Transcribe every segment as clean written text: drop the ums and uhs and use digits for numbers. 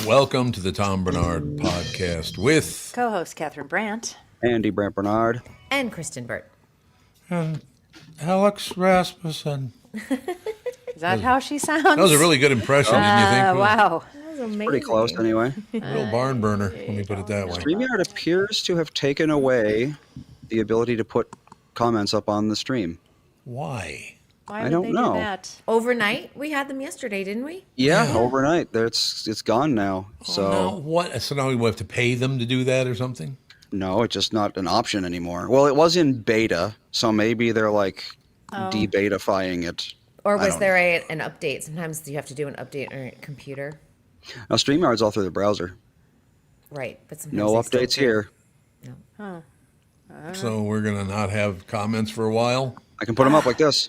Welcome to the Tom Bernard Podcast with co-host Catherine Brandt, Andy Brandt Bernard, and Kristyn Burtt. and Alex Rasmussen. Is that how she sounds? That was a really good impression, didn't you think? Wow. That was amazing. pretty close anyway. Real barn burner, let me put it that way. StreamYard appears to have taken away the ability to put comments up on the stream. Why? Why I would don't they know. do that? Overnight, we had them yesterday, didn't we? Yeah, overnight. It's gone now. So Now what? So now we have to pay them to do that or something? no, it's just not an option anymore. Well, it was in beta, so maybe they're like de-betafying it. Or I was don't there an update? Sometimes you have to do an update on your computer. Now StreamYard's all through the browser. Right, but sometimes No they still updates do. here. No. So we're going to not have comments for a while? I can put them up like this.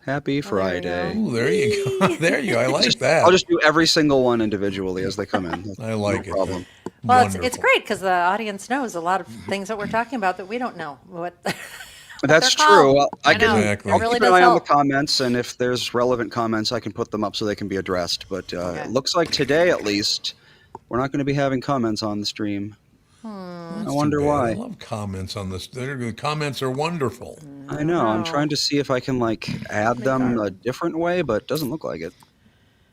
Happy there you Friday. Ooh, there you go. There you go. I like that. I'll just do every single one individually as they come in. I like no it. problem. Well, it's Wonderful. great because the audience knows a lot of things that we're talking about that we don't know. That's they're true. called. Well, I know. can Exactly. I'll It really keep an does eye on the help. comments, and if there's relevant comments, I can put them up so they can be addressed. But it looks like today, at least, we're not going to be having comments on the stream. I wonder Too bad. I why. love comments on this. The comments are wonderful. I know. I'm trying to see if I can add them a different way, but it doesn't look like it.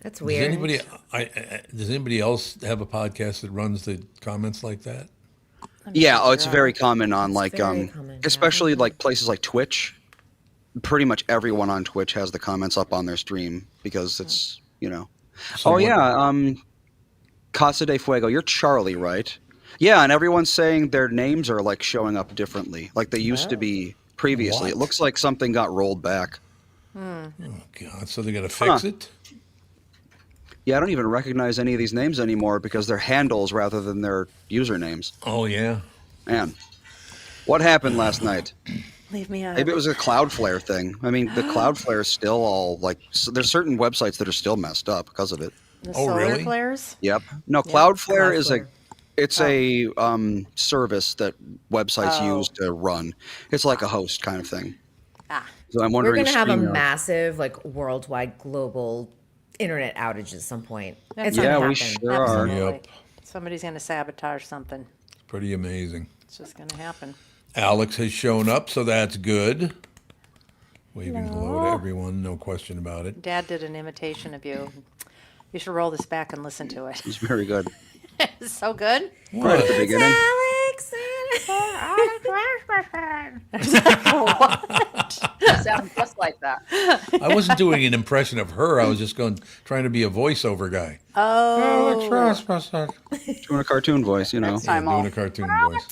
That's Does weird. anybody else have a podcast that runs the comments like that? Yeah, it's very common on It's very common, yeah. especially places like Twitch. Pretty much everyone on Twitch has the comments up on their stream because it's So what- Casa de Fuego. You're Charlie, right? Yeah, and everyone's saying their names are showing up differently, like they used to be previously. What? It looks like something got rolled back. Oh, God. So they got to fix it? Yeah, I don't even recognize any of these names anymore because they're handles rather than their usernames. Oh, yeah. Man, what happened last night? Leave me out. Maybe it was a Cloudflare thing. I mean, the Cloudflare is still all there's certain websites that are still messed up because of it. The Oh, solar really? flares. Yep. No, Cloudflare is Cloudflare. it's a service that websites use to run. It's like a host kind of thing. Ah. So I'm We're wondering. going to have a StreamYard- massive, worldwide, global internet outage at some point. That's It's gonna gonna we happen. sure are. Absolutely. Yep. Somebody's going to sabotage something. Pretty amazing. It's just going to happen. Alex has shown up, so that's good. Waving hello to everyone, no question about it. Dad did an imitation of you. You should roll this back and listen to it. It's very good. It's so good. Right at the beginning. Alex! Sounds just like that. I wasn't doing an impression of her. I was just trying to be a voiceover guy. Oh. Alex Rasmussen. Doing a cartoon voice, Next Yeah, time doing I'll. a cartoon voice.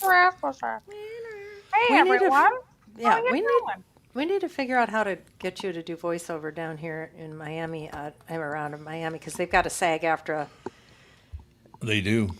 Hey We need to- everyone. Yeah, How you doing? we need to figure out how to get you to do voiceover down here in Miami, around in Miami, because they've got a SAG-AFTRA They do.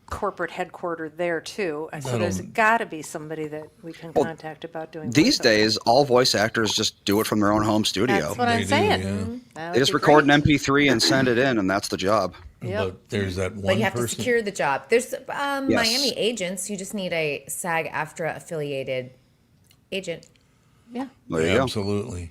corporate headquarter there too. So That'll- there's got to be somebody that we can contact about doing. These voiceover. days, all voice actors just do it from their own home studio. That's what They I'm do, saying. yeah. That They would just be record great. an MP3 and send it in, and that's the job. Yep. But there's that one But you have to person. secure the job. There's Miami agents. You just need a SAG-AFTRA affiliated agent. Yeah. There you go. Absolutely.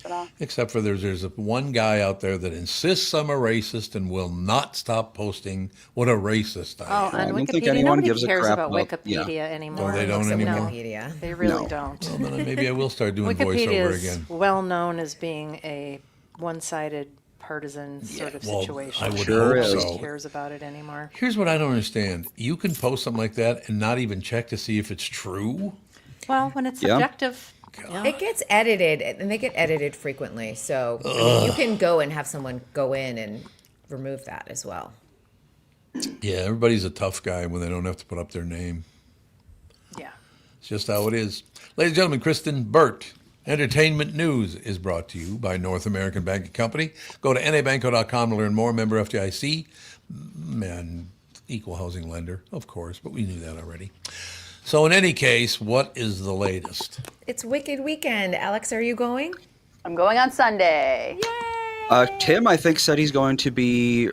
Ta-da. Except for there's one guy out there that insists I'm a racist and will not stop posting what a racist I Oh, am. I on don't think Wikipedia, anyone nobody gives a cares crap about about- Wikipedia anymore. Oh, they don't Looks at anymore? Wikipedia. They really No. don't. Well, then maybe I will start doing Wikipedia voiceover is again. well known as being a one-sided partisan sort of well, situation. I would Sure hope is. Nobody so. cares about it anymore. Here's what I don't understand. You can post something like that and not even check to see if it's true. Well, when it's Yeah. subjective, yeah. It gets edited, and they get edited frequently. So I mean, you can go and have someone go in and remove that as well. Yeah, everybody's a tough guy when they don't have to put up their name. yeah. It's just how it is. Ladies and gentlemen, Kristyn Burtt. Entertainment news is brought to you by North American Banking Company. Go to nabanco.com to learn more. Member FDIC and equal housing lender, of course, but we knew that already. So in any case, what is the latest? It's Wicked Weekend. Alex, are you going? I'm going on Sunday. Tim, I think, said he's going to be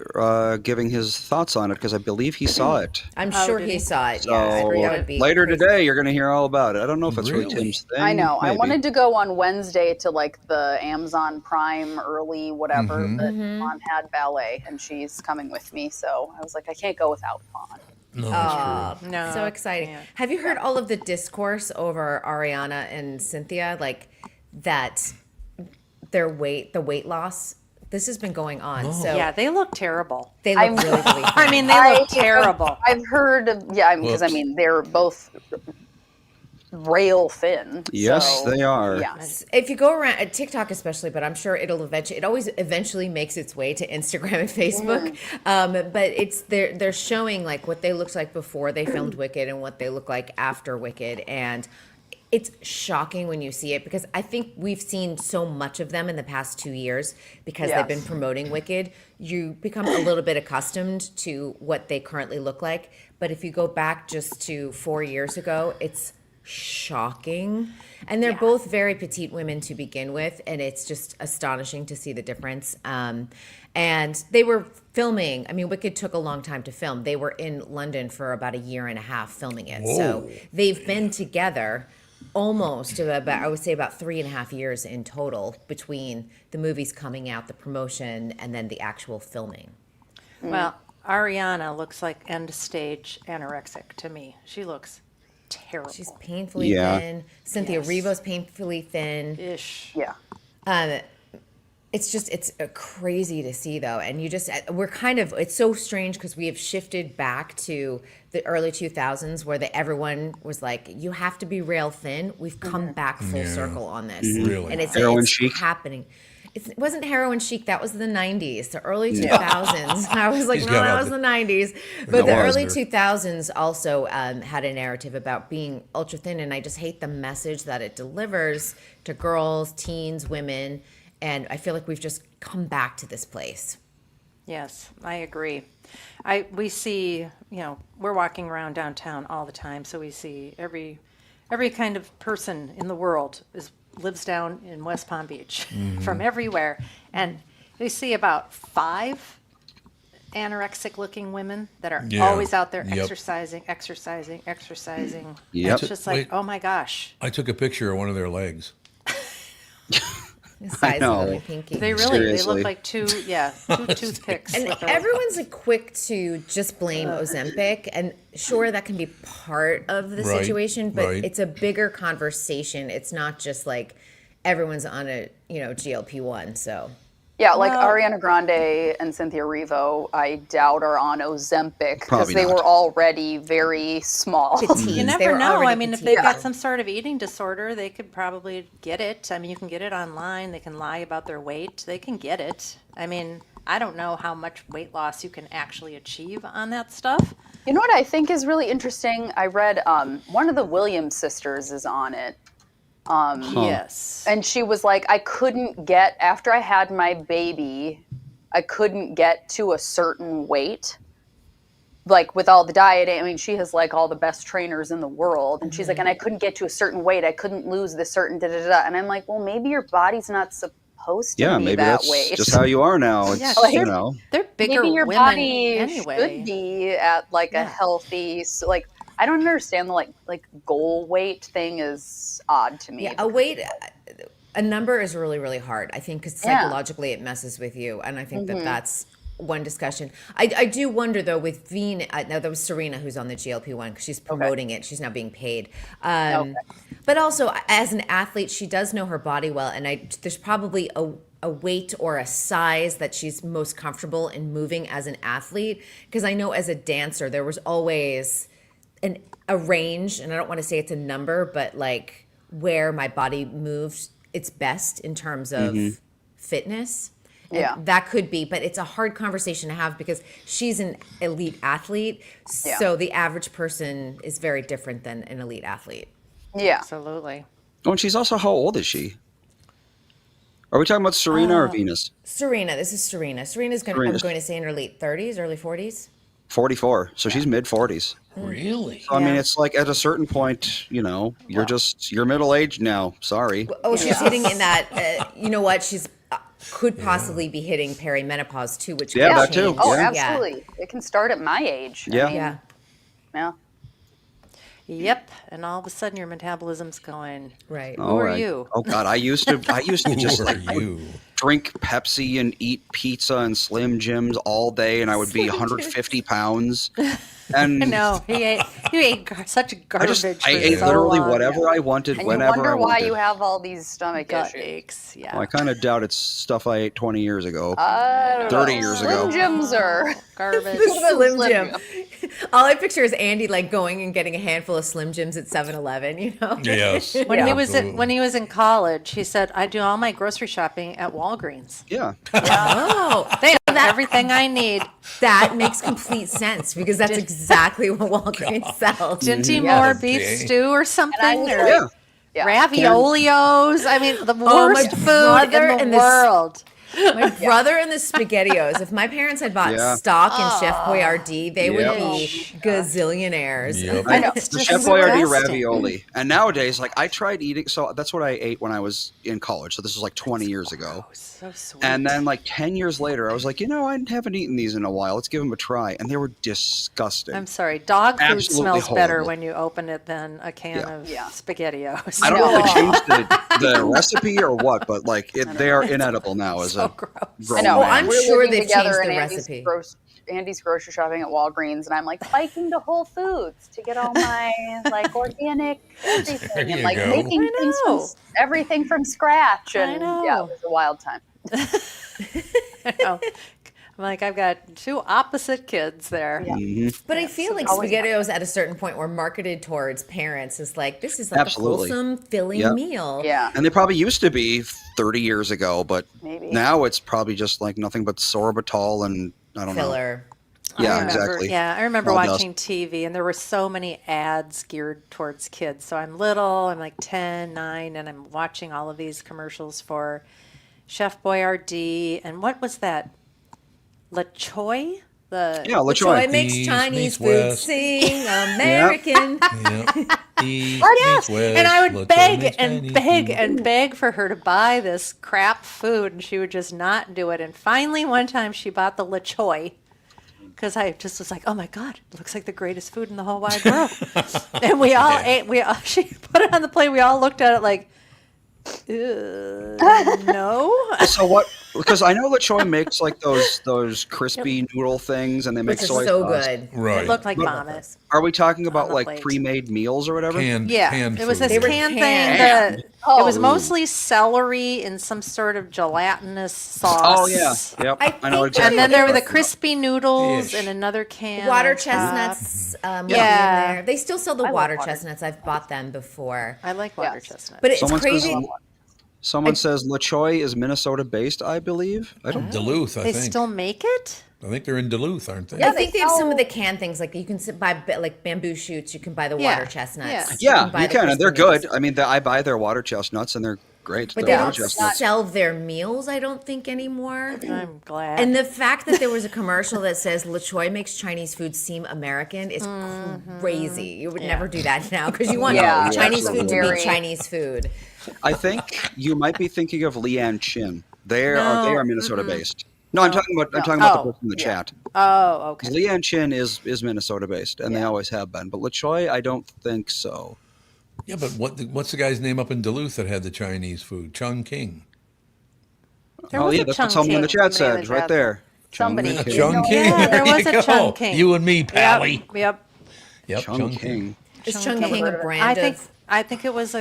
giving his thoughts on it because I believe he saw it. I'm Oh, sure did he he? saw it. So Yeah, that would be later crazy. today, you're going to hear all about it. I don't know if it's really Really? Tim's thing. I know. I Maybe. wanted to go on Wednesday to like the Amazon Prime early whatever, but Fawn had ballet and she's coming with me, so I was like, I can't go without Fawn. No, that's true. No, So exciting. can't. Have you heard all of the discourse over Ariana and Cynthia? Like that the weight loss, this has been going on. So Yeah, they look terrible. they look I'm- really, really I mean, they look terrible. I've heard, because I Whoops. mean, they're both rail thin. Yes, so, they are. Yeah. if you go around at TikTok especially, but I'm sure it always eventually makes its way to Instagram and Facebook. But they're showing like what they looked like before they filmed Wicked and what they look like after Wicked, and it's shocking when you see it because I think we've seen so much of them in the past 2 years because they've been Yes. promoting Wicked. You become a little bit accustomed to what they currently look like. But if you go back just to 4 years ago, it's shocking. And they're both very petite women to begin with, and it's just astonishing to see the difference. And they were filming. I mean, Wicked took a long time to film. They were in London for about a year and a half filming it. So Whoa. they've been together almost about, I would say, about 3.5 years in total between the movies coming out, the promotion, and then the actual filming. Well, Ariana looks like end stage anorexic to me. She looks terrible. She's painfully Yeah. thin. Cynthia Yes. Erivo's painfully thin. ish. Yeah. It's crazy to see though, and it's so strange because we have shifted back to the early 2000s where everyone was like, you have to be rail thin. We've come back full circle on this, Really? and it's Heroin chic? happening. It wasn't heroin chic. That was the 90s, the early 2000s. I was like, He's no, got that out was the the- 90s. But That the was early there. 2000s also had a narrative about being ultra thin, and I just hate the message that it delivers to girls, teens, women. And I feel like we've just come back to this place. Yes, I agree. We see, we're walking around downtown all the time, so we see every kind of person in the world lives down in West Palm Beach from everywhere, and we see about 5 anorexic looking women that are Yeah. always out there Yep. exercising. Yep. It's just like, Wait. oh my gosh. I took a picture of one of their legs. The size know. of my pinky. They Seriously. look like two toothpicks. And with a- everyone's like quick to just blame Ozempic, and sure that can be part of the Right, situation, but right. it's a bigger conversation. It's not just like everyone's on a GLP-1. So Yeah, like Well- Ariana Grande and Cynthia Erivo, I doubt are on Ozempic because Probably they not. were already very small. petite. You They never were know. already I mean, if petite. they've got some sort of eating disorder, they could probably get it. I mean, you can get it online. They can lie about their weight. They can get it. I mean, I don't know how much weight loss you can actually achieve on that stuff. You know what I think is really interesting? I read one of the Williams sisters is on it. Yes. And she was like, I couldn't get, after I had my baby, I couldn't get to a certain weight. Like with all the dieting, I mean, she has like all the best trainers in the world. And she's like, and I couldn't get to a certain weight. I couldn't lose this certain da-da-da. And I'm like, well, maybe your body's not supposed to Yeah, be maybe that that's weight. just how you are now. It's, Yeah, you know. They're bigger Maybe your women body anyway. should be at like a healthy, like, I don't understand the like goal weight thing is odd to me. yeah, a number is really, really hard. I think because Yeah. psychologically it messes with you, and I think that's one discussion. I do wonder though with Venus. Now there was Serena who's on the GLP-1 because she's promoting it. She's now being paid. But also as an athlete, she does know her body well, and there's probably a weight or a size that she's most comfortable in moving as an athlete. Because I know as a dancer, there was always a range, and I don't want to say it's a number, but like where my body moved its best in terms of fitness. And Yeah. that could be, but it's a hard conversation to have because she's an elite athlete. Yeah. So the average person is very different than an elite athlete. Yeah. Absolutely. Oh, and she's also, how old is she? Are we talking about Serena or Venus? Serena, this is Serena. I'm Serena's- going to say in her late 30s, early 40s. 44. So she's mid 40s. Really? So, I mean, Yeah. it's like at a certain point, you're middle aged now. Sorry. Oh, she's hitting in that, you know what? She's could possibly be hitting perimenopause too, which Yeah, could that too. change. Oh, Yeah. absolutely. It can start at my age. Yeah. I mean, Yeah. yeah. Yep. And all of a sudden your metabolism's going. Right. Oh, are you? Oh God, I used to just Who are like you? drink Pepsi and eat pizza and Slim Jims all day, and I would be 150 pounds. And No, you ate such garbage. I ate for so literally long. whatever I wanted, And you whenever I wonder why wanted. you have all these stomach Gut issues. aches. Yeah. Well, I kind of doubt it's stuff I ate 20 years ago. 30 years Slim ago. Jims are. Garbage. Slim Slim Jim. All I picture is Andy like going and getting a handful of Slim Jims at 7-Eleven, you know? Yes. When he was Absolutely. when he was in college, he said, "I do all my grocery shopping at Walgreens. Yeah. Oh, They have everything I need." that makes complete sense because that's exactly what Walgreens sells. Didn't he Yes. more beef Okay. stew or something? And I was Or like, Yeah. Yeah. Raviolis. I mean, the Oh, my worst food brother in and the this- world. My brother and the SpaghettiOs. If my parents had bought Yeah. stock in Chef Boyardee, they would Yep. be gazillionaires. Yep. I know. It's The just Chef Boyardee disgusting. ravioli. And nowadays, like I tried eating, so that's what I ate when I was in college. So this was like 20 years ago. So sweet. And then like 10 years later, I was like, I haven't eaten these in a while. Let's give them a try. And they were disgusting. I'm sorry, dog food Absolutely smells better horrible. when you open it than a can Yeah. of Yeah. SpaghettiOs. I don't know if they No. changed the recipe or what, but like they are inedible now as So a gross. grown I know. Well, man. I'm We're sure living they've together changed the in Andy's recipe. Andy's grocery shopping at Walgreens, and I'm like biking to Whole Foods to get all my like organic everything, There and you like go. making I things from know. everything from scratch. I And know. yeah, it was a wild time. I know. I'm like, I've got two opposite kids there. But I feel like always SpaghettiOs at a certain point were marketed towards parents as like, this is like Absolutely. a wholesome, filling Yep. meal. Yeah, And they probably used to be 30 years ago, but Maybe. now it's probably just like nothing but sorbitol and I don't know. Filler. Yeah, I remember, exactly. Yeah, I remember All dust. watching TV, and there were so many ads geared towards kids. So I'm little, I'm like 10, 9, and I'm watching all of these commercials for Chef Boyardee. And what was that? La Choy? Yeah, La So I Choy. makes East Chinese meets food West. sing American. Yep. East Yes, meets west, and I would let's beg make and Chinese beg food. and beg for her to buy this crap food, and she would just not do it. And finally, one time, she bought the La Choy because I just was like, "Oh my God, it looks like the greatest food in the whole wide world." And we all ate. She put it on the plate. We all looked at it like, no. So what? Because I know La Choy makes like those crispy noodle things, and they make Which is soy so sauce. good. Right. It looked like vomit. Are we talking about the like plate. pre-made meals or whatever? Canned, Yeah, canned it was food. this were canned thing canned. that it Oh. was mostly celery in some sort of gelatinous sauce. Oh yeah, yep. I know think- exactly. And then what there you're were the talking about. crispy noodles Ish. in another can. Water on top. chestnuts will be Yeah. in there. They still sell the I love water water chestnuts. I've bought them before. I like water Yes. chestnuts. But it's Someone crazy. says, someone says La Choy is Minnesota-based, I believe. I don't. Duluth, I they think. still make it? I think they're in Duluth, aren't they? Yeah, I think they have some of sell- the canned things. Like you can buy like bamboo shoots. You can buy the Yeah, water chestnuts. Yeah, buy you the can, and they're crispy noodles. good. I mean, I buy their water chestnuts, and they're great. But They're they water don't chestnuts. sell their meals, I don't think, anymore. I'm glad. And the fact that there was a commercial that says La Choy makes Chinese food seem American is crazy. You would never do that now because you want Yeah, Chinese absolutely food to be very- Chinese food. I think you might be thinking of Leeann Chin. They No, are Minnesota-based. No, I'm talking about the person in the chat. oh, okay. Leeann Chin is Minnesota-based, and they always have been. But La Choy, I don't think so. Yeah, but what's the guy's name up in Duluth that had the Chinese food? Chung King. There Oh was yeah, a that's Chung what someone in the King. chat Somebody in said the right chat there. Somebody. Chung King. Chung No. King. Yeah, there you was a go. Chung King. You and me, Pally. Yep. Yep, Chung King. Is Chung King a brand I think it was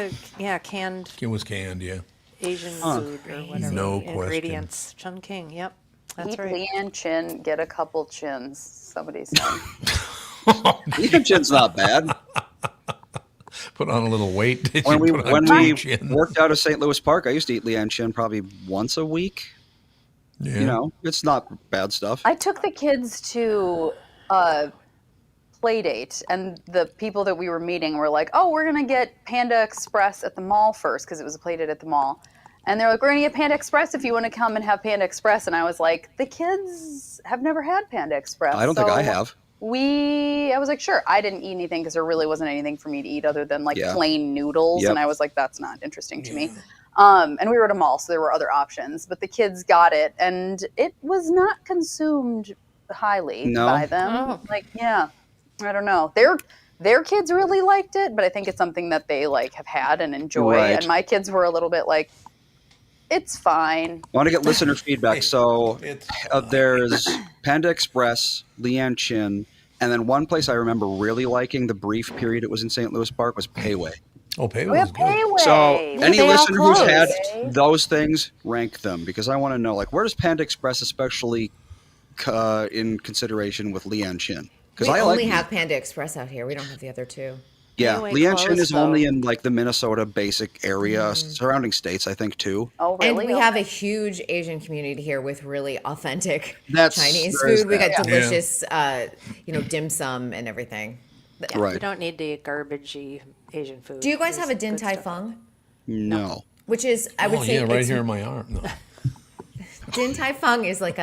canned It was canned, yeah. Asian food or whatever. No question. Ingredients. Chung King. Yep. That's Eat right. Leeann Chin, get a couple chins. Somebody said. Leeann Chin's not bad. Put on a little weight. Did When we you put on two chins? worked out of St. Louis Park, I used to eat Leeann Chin probably once a week. Yeah. You know, it's not bad stuff. I took the kids to a play date, and the people that we were meeting were like, "Oh, we're gonna get Panda Express at the mall first because it was a play date at the mall." And they're like, "We're gonna get Panda Express if you want to come and have Panda Express." And I was like, "The kids have never had Panda Express." I don't think I so have. I was like, sure. I didn't eat anything because there really wasn't anything for me to eat other than like Yeah. plain noodles. Yep. And I was like, that's not interesting to me. And we were at a mall, so there were other options, but the kids got it and it was not consumed highly No? by them. Oh. Like, yeah, I don't know. Their kids really liked it, but I think it's something that they like have had and enjoy. Right. And my kids were a little bit like, it's fine. I want to get listener feedback. So It's there's Panda Express, Leeann Chin, and then one place I remember really liking the brief period it was in St. Louis Park was Payway. oh, Pay We have was good. Payway. So any they all listener who's closed. had those things, rank them because I want to know, like, where does Panda Express especially in consideration with Leeann Chin? Because We I only like have Panda Express out here. We don't have the other two. yeah, Payway Leeann Chin closed, is only though. in like the Minnesota basic area, surrounding states, I think too. Oh, And really? we have a huge Asian community here with really authentic That's- Chinese there is food. We got that. delicious, dim sum and everything. Yeah, Right. You don't need the garbagey Asian food. Do you guys have a There's Din good Tai stuff. Fung? No. Which is, I would Oh, say, yeah, right it's- here in my arm. No. Din Tai Fung is like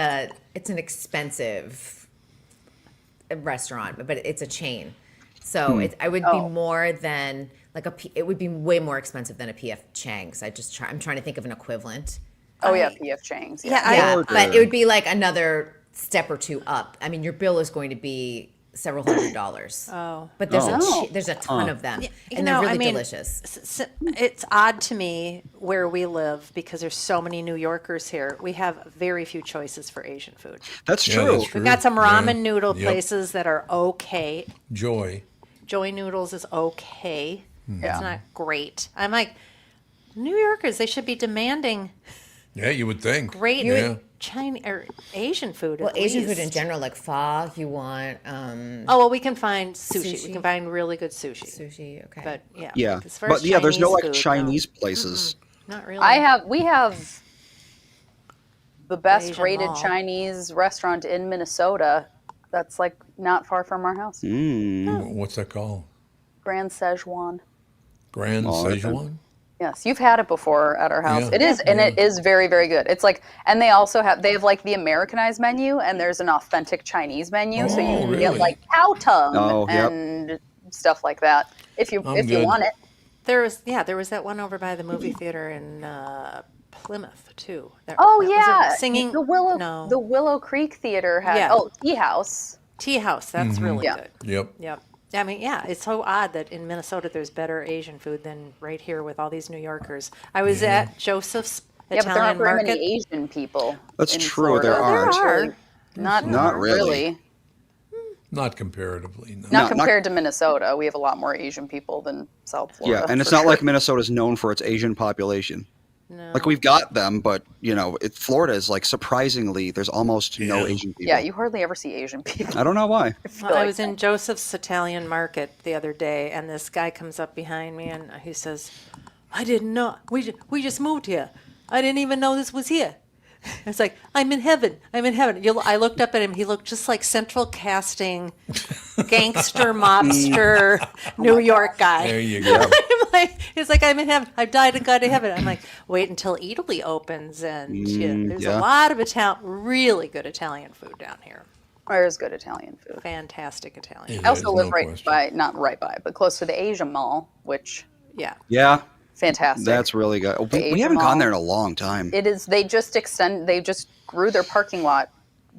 it's an expensive restaurant, but it's a chain. So I would be more than like it would be way more expensive than a PF Chang's. I'm trying to think of an equivalent. Oh, yeah, PF Chang's. Yeah, Yeah, Order. but it would be like another step or two up. I mean, your bill is going to be several $100s. Oh. But there's Oh. there's a ton of them, You and they're know, really I mean, delicious. It's odd to me where we live because there's so many New Yorkers here. We have very few choices for Asian food. That's Yeah, true. that's true. We've got some ramen Yeah. noodle Yep. places that are okay. Joy. Joy Noodles is okay. Yeah. It's not great. I'm like, New Yorkers, they should be demanding Yeah, you would think. great Yeah. Chinese or Asian food. Well, at Asian food in least. general, like pho, you want Oh well, we can find sushi. We Sushi. can find really good sushi. sushi. Okay, But yeah, Yeah. as far But as yeah, there's no like food, Chinese places. not really. We have the best Asian rated mall. Chinese restaurant in Minnesota that's like not far from our house. What's that called? Grand Szechuan. Grand Oh, okay. Szechuan? Yes, you've had it before at our house. Yeah. It is, and it is very, very good. It's like, and they have like the Americanized menu, and there's an authentic Chinese menu, so you Oh, can really? get like cow tongue Oh, yep. and stuff like that if you I'm good. want it. There was that one over by the movie theater in Plymouth too. Oh Was it yeah, singing the Willow Creek Theater had Yeah. Tea House. Tea House. That's really Yeah. good. Yep. Yep. I mean, yeah, it's so odd that in Minnesota there's better Asian food than right here with all these New Yorkers. I was at Joseph's Yeah, but there aren't Italian very Market. many Asian people. That's in true, Florida. there There aren't. are. Not really. really. Not comparatively. No. Not not- compared to Minnesota. We have a lot more Asian people than South Florida. Yeah, and it's for not sure. like Minnesota's known for its Asian population. No. Like we've got them, but Florida is like surprisingly there's almost no Yeah. Asian people. Yeah, you hardly ever see Asian people. I don't know why. Well, I was in Joseph's Italian Market the other day, and this guy comes up behind me and he says, "I didn't know. We just moved here. I didn't even know this was here." It's like, I'm in heaven. I'm in heaven. I looked up at him. He looked just like central casting, gangster, mobster, New York guy. There you go. I'm like, it's like, I'm in heaven. I've died and gone to heaven. I'm like, wait until Italy opens, and there's yeah. a lot of really good Italian food down here. There's good Italian food. Fantastic Italian. Yeah. food. I also There's live no right question. not right by, but close to the Asia Mall, which Yeah. Yeah, fantastic. that's really good. We Asian haven't mall. gone there in a long time. It is. They just grew their parking lot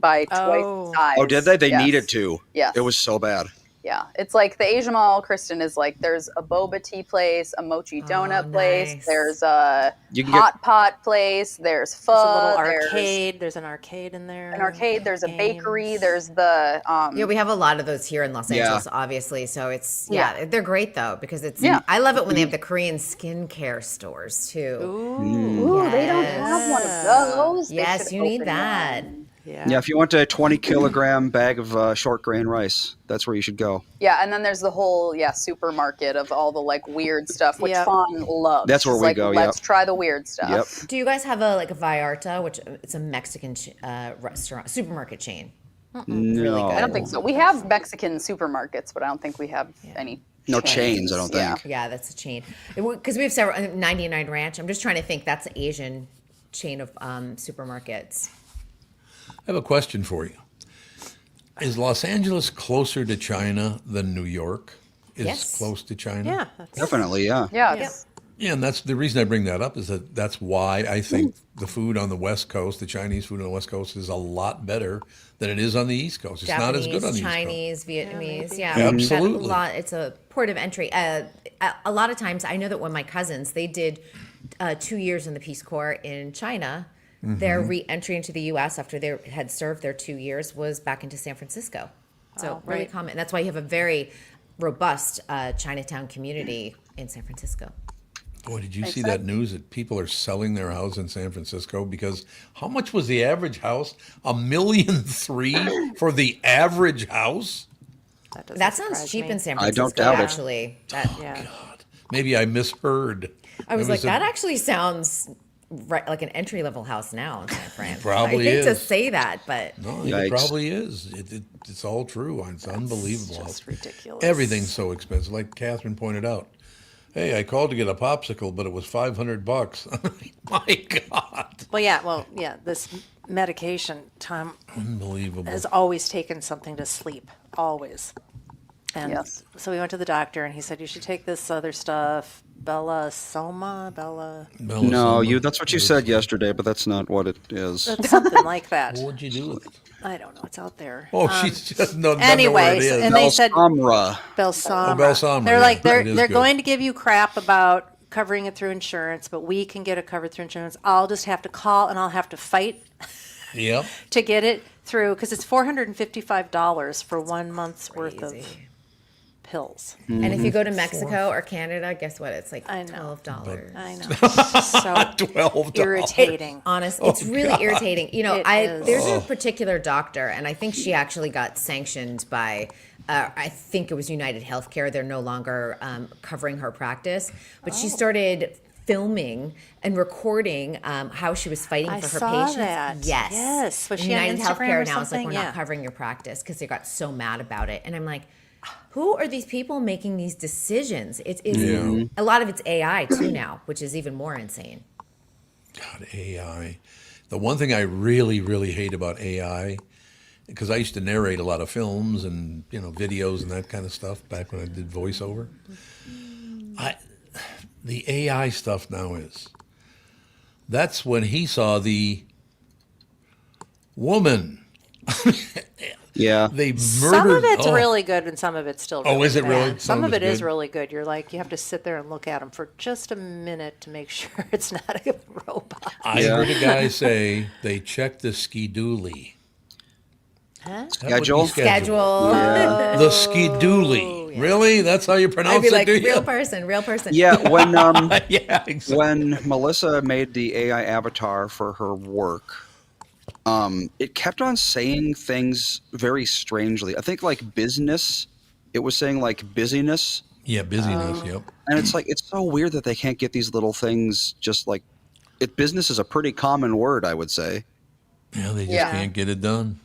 by twice Oh. the size. Oh, did they? They Yes. needed to. Yes. It was so bad. Yeah, it's like the Asia Mall, Kristen, is like there's a boba tea place, a mochi donut place, nice. there's a You can hot pot place, there's pho, There's a little there's arcade. There's an arcade in there. an arcade, there's a games. bakery, there's the Yeah, we have a lot of those here in Los Yeah. Angeles, obviously. So it's Yeah. they're great though because it's. Yeah. I love it when they have the Korean skincare stores too. Ooh, they don't have one of those. They Yes, should you need open that. one. Yeah. Yeah, if you want a 20-kilogram bag of short grain rice, that's where you should go. Yeah, and then there's the whole supermarket of all the like weird stuff, which Yep. Fawn loves. That's where She's we like, go, Let's yep. try the weird stuff. Yep. Do you guys have a Vallarta, which it's a Mexican restaurant supermarket chain? No. Really good. I don't think so. We have Mexican supermarkets, but I don't think we have any. No chains, I don't Yeah. think. Yeah, that's a chain. Because we have several 99 Ranch. I'm just trying to think. That's an Asian chain of supermarkets. I have a question for you. Is Los Angeles closer to China than New York is Yes. close to China? Yeah. Definitely, yeah. Yeah. Yep. Yeah, and that's the reason I bring that up is that's why I think the food on the West Coast, the Chinese food on the West Coast, is a lot lot than it is on the East Coast. It's not as good on the Chinese, East Vietnamese, Yeah, yeah. maybe. We've got Absolutely. A lot. It's a port of entry. A lot of times, I know that when my cousins they did 2 years in the Peace Corps in China, their re-entry into the U.S. after they had served their 2 years was back into San Francisco. So Oh, really right. common. That's why you have a very robust Chinatown community in San Francisco. Boy, did you Makes see that sense. news that people are selling their house in San Francisco because how much was the average house? $1.3 million for the average house? Doesn't That sounds surprise cheap me. in San I Francisco. don't doubt it. Actually, that, Yeah. Maybe I misheard. I was It like, a- that actually sounds right, like an entry level house now in San Fran. Probably I hate to is. say that, but No, Yikes. it probably is. It's all true. It's unbelievable. Just ridiculous. Everything's so expensive. Like Catherine pointed out. Hey, I called to get a popsicle, but it was $500. My God, Well, yeah. This medication, Tom unbelievable. has always taken something to sleep, always. And Yes. so we went to the doctor, and he said you should take this other stuff, Bella. No, that's what you said yesterday, but that's not what it is. Something like that. What would you do with it? I don't know. It's out there. Oh, she's just no. Doesn't know where it anyways, is. and they said Balsamra. Belsama. Belsama, They're yeah. like It they're is they're good. going to give you crap about covering it through insurance, but we can get it covered through insurance. I'll just have to call and I'll have to fight Yep. to get it through because it's $455 for 1 month's worth of Crazy. pills. And if you go to Mexico or Canada, guess what? It's like I know. $12. I know. So $12. irritating. Honest, it's really irritating. You know, It is. there's a particular doctor, and I think she actually got sanctioned by, I think it was United Healthcare. They're no longer covering her practice, but she started filming and recording how she was fighting I for her saw patients. that. Yes, Yes. Was And she on United Instagram Healthcare or now is like, something? we're Yeah. not covering your practice because they got so mad about it, and I'm like. Who are these people making these decisions? It's Yeah. a lot of it's AI too now, which is even more insane. God, AI. The one thing I really, really hate about AI, because I used to narrate a lot of films and videos and that kind of stuff back when I did voiceover. The AI stuff now that's when he saw the woman. Yeah. They murdered. Some of it's oh, really good and some of it's still really is it really? bad. Some Some of of it it's is good? really good. You're like, you have to sit there and look at them for just a minute to make sure it's not a robot. I heard a guy say they checked the schedule. Huh? That would be Schedule? Schedule. Yeah. The skidooly. Really? That's how you pronounce I'd be it, like, do you? real person, real person. Yeah, when Yeah, exactly. when Melissa made the AI avatar for her work, it kept on saying things very strangely. I think like business, it was saying like busyness, Yeah, busyness, yep. and it's like it's so weird that they can't get these little things just like business is a pretty common word, I would say. Yeah, they just Yeah. can't get it done.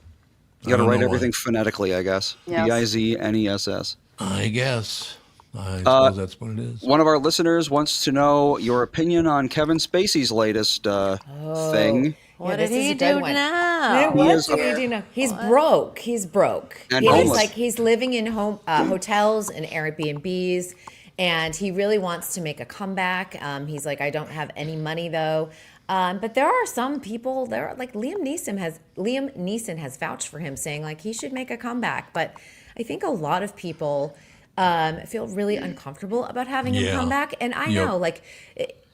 You got to I don't write know everything phonetically, I guess. Yes. Bizness. why. I guess. I suppose that's what it is. One of our listeners wants to know your opinion on Kevin Spacey's latest thing. What this did is he a good do one. now? What is did he do now? He's broke. He's broke. And He's homeless. like he's living in hotels and Airbnbs, and he really wants to make a comeback. He's like, I don't have any money though. But there are some people there, like Liam Neeson has vouched for him, saying like he should make a comeback. But I think a lot of people feel really uncomfortable about having him Yeah. come back. And I Yep. know, like,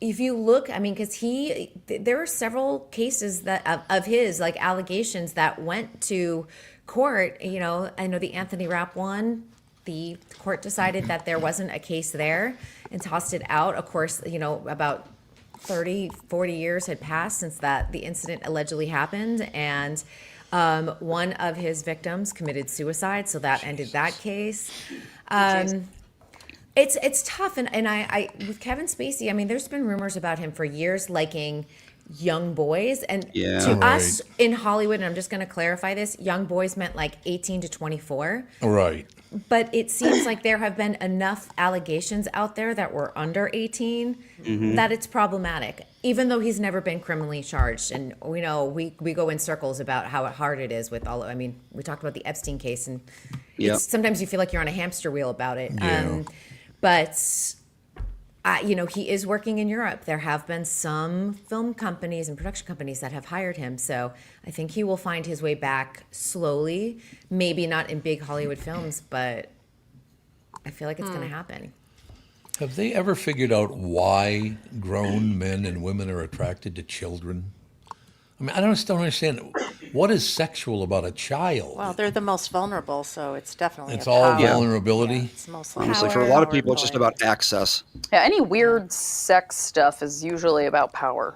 if you look, I mean, because there are several cases that of his like allegations that went to court. You know, I know the Anthony Rapp one. The court decided that there wasn't a case there and tossed it out. Of course, you know, about 30, 40 years had passed since the incident allegedly happened. And one of his victims committed suicide. So that ended that case. It's tough. And I with Kevin Spacey, I mean, there's been rumors about him for years liking young boys. And Yeah. to Right. us in Hollywood, and I'm just going to clarify this, young boys meant like 18 to 24. Right. But it seems like there have been enough allegations out there that were under 18 that it's problematic, even though he's never been criminally charged. And we know we go in circles about how hard it is with all. I mean, we talked about the Epstein case, and Yep. sometimes you feel like you're on a hamster wheel about it. Yeah. But he is working in Europe. There have been some film companies and production companies that have hired him. So I think he will find his way back slowly. Maybe not in big Hollywood films, but I feel like it's going to happen. Have they ever figured out why grown men and women are attracted to children? I mean, I don't understand. What is sexual about a child? Well, they're the most vulnerable, so it's definitely It's a all power. vulnerability. Yeah, it's mostly Honestly, for a Power, lot of people, it's just power about access. Yeah, any weird sex stuff is usually about power.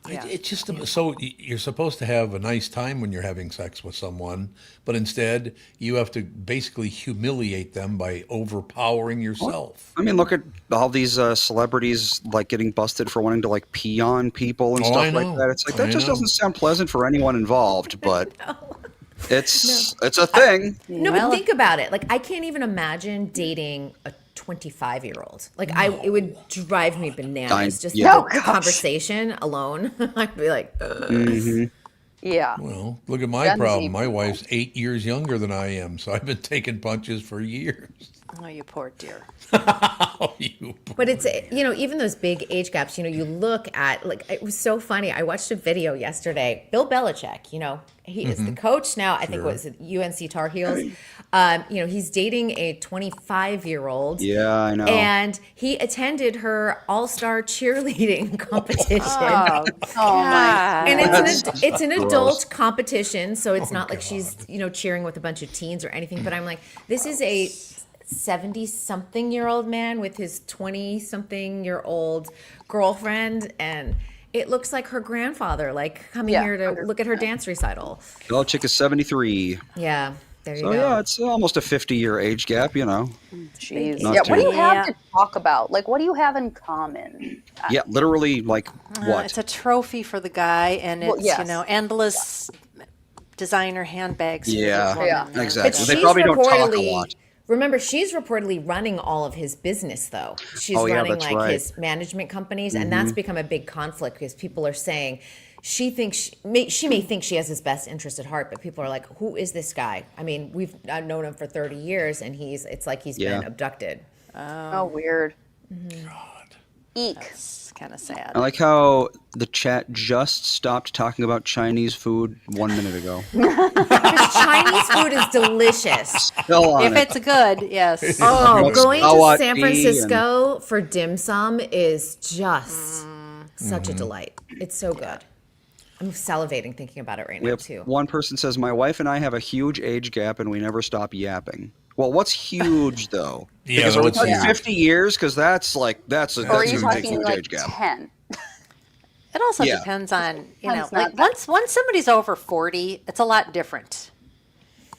It's just so you're supposed to have a nice time when you're having sex with someone, but instead you have to basically humiliate them by overpowering yourself. I mean, look at all these celebrities like getting busted for wanting to like pee on people and Oh, stuff I like know. that. It's like I that just know. doesn't sound pleasant for anyone involved, but it's a thing. No, Well, but think about it. Like, I can't even imagine dating a 25-year-old. Like, it would drive me bananas. Just yeah. the conversation alone. I'd be like, ugh. Yeah. Well, look at my Gen Z problem. My people. wife's 8 years younger than I am, so I've been taking punches for years. Oh, you poor dear. Oh, you. But it's, even those big age gaps, you look at, like, it was so funny. I watched a video yesterday. Bill Belichick, he is the coach now. I think it was UNC Tar Heels. He's dating a 25-year-old. Yeah, I know. And he attended her all-star cheerleading competition. Oh my. And it's an gross. adult competition, so it's not like she's cheering with a bunch of teens or anything. But I'm like, this is a 70-something-year-old man with his 20-something-year-old girlfriend, and it looks like her grandfather, like coming Yeah, here to look at her dance recital. Belichick is 73. Yeah, there you So go. yeah, it's almost a 50-year age gap, Jeez. Not Yeah. too What do you bad. have to talk about? Like, what do you have in common? Yeah, literally like what? It's a trophy for the guy, and it's, Well, yes. endless designer handbags. for the Yeah, woman. Yeah. exactly. But They she's probably don't talk a reportedly- lot. Remember, she's reportedly running all of his business, though. She's Oh, yeah, running that's like right. his management companies, and that's become a big conflict because people are saying she thinks she may think she has his best interest at heart, but people are like, "Who is this guy?" I mean, we've known him for 30 years, and it's like he's Yeah. been abducted. Oh, weird. Eek. It's kind of sad. I like how the chat just stopped talking about Chinese food 1 minute ago. Because Chinese food is delicious. Still on If it. it's good, yes. Oh, What's going to Sawat San tea Francisco for dim sum is just such a delight. It's so good. I'm salivating thinking about it right We now have too. one person says, "My wife and I have a huge age gap, and we never stop yapping." Well, what's huge though? Yeah, Because are we what's talking huge? 50 years? Because that's a Or are that's you a big talking huge like age gap. 10? It also Yeah. depends on, That's like not once somebody's over 40, it's a lot different.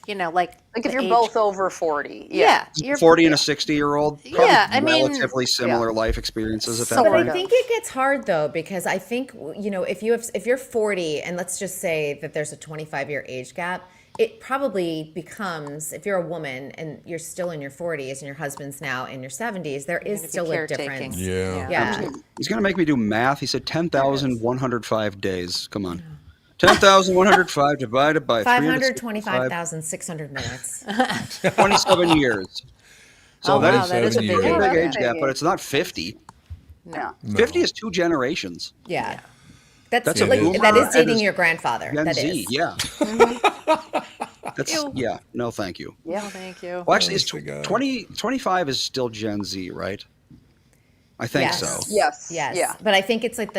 Like Like if the you're age- both over 40. yeah, you're 40 and a 60-year-old, probably Yeah, I mean, relatively similar life experiences at that Sort But point. I think it gets hard though because I think if you're 40 and let's just say that there's a 25-year age gap, it probably becomes if you're a woman and you're still in your 40s and your husband's now in your 70s, there is gonna be still a caretaking. difference. Yeah. Yeah. He's going to make me do math. He said 10,105 days. Come on. 10,105 divided by 365, 525,600 minutes. 27 years. So Oh, that wow, is that is a big years. a big That's age a gap, big but age. it's not 50. Yeah. No. 50 is 2 generations. Yeah. That's a like boomer that is and dating is your grandfather. Gen That Z, is. yeah. That's yeah. No, thank you. Yeah. Thank you. Well, actually, it's Honest to God. 25 is still Gen Z, right? I think Yes. so. Yes. Yes. Yeah. But I think it's like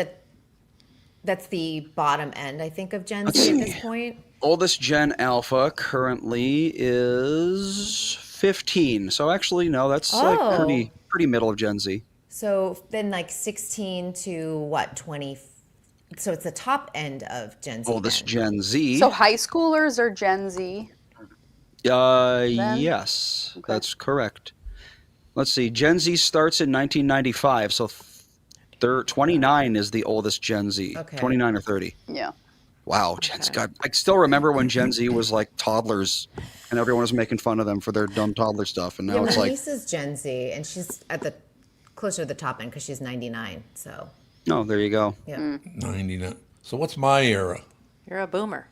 that's the bottom end, I think, of Gen Z at this point. Oldest Gen Alpha currently is 15. So actually, no, that's Oh. like pretty middle of Gen Z. So then like 16 to what, 20? So it's the top end of Gen Z. Oldest then. Gen Z. So high schoolers are Gen Z. Yes, that's correct. Let's see. Gen Z starts in 1995, so 29 is the oldest Gen Z. Okay. 29 or 30. Yeah. Wow, Gen Z. God, I still remember when Gen Z was like toddlers, and everyone was making fun of them for their dumb toddler stuff, and now Yeah, it's my like, niece is Gen Z, and she's at the closer to the top end because she's 99. So oh, there you go. yeah. 99. So what's my era? You're a boomer.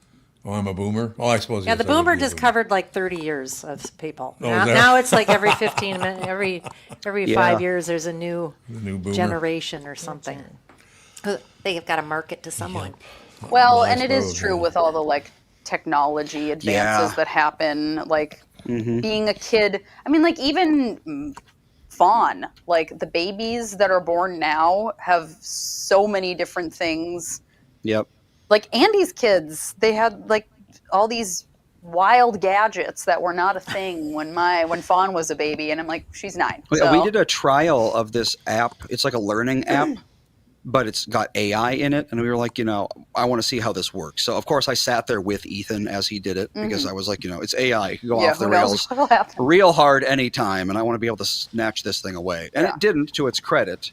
Oh, I'm a boomer? Oh, I suppose Yeah, yes, the I would boomer be a just boomer. covered like 30 years of people. Oh, Now, is that- now it's like every 15 minutes, every Yeah. 5 years, there's a new The new boomer. generation or something. They've got to market to someone. Well, Well, I and it is suppose, true yeah. with all the like technology advances Yeah. that happen, like being a kid. I mean, like even Fawn, like the babies that are born now have so many different things. Yep. Like Andy's kids, they had like all these wild gadgets that were not a thing when Fawn was a baby, and I'm like, she's 9. We So, did a trial of this app. It's like a learning app, but it's got AI in it. And we were like, I want to see how this works. So, of course, I sat there with Ethan as he did it because I was like, it's AI. It could go yeah, off the who knows rails what'll happen. real hard anytime. And I want to be able to snatch this thing away. And Yeah. it didn't, to its credit.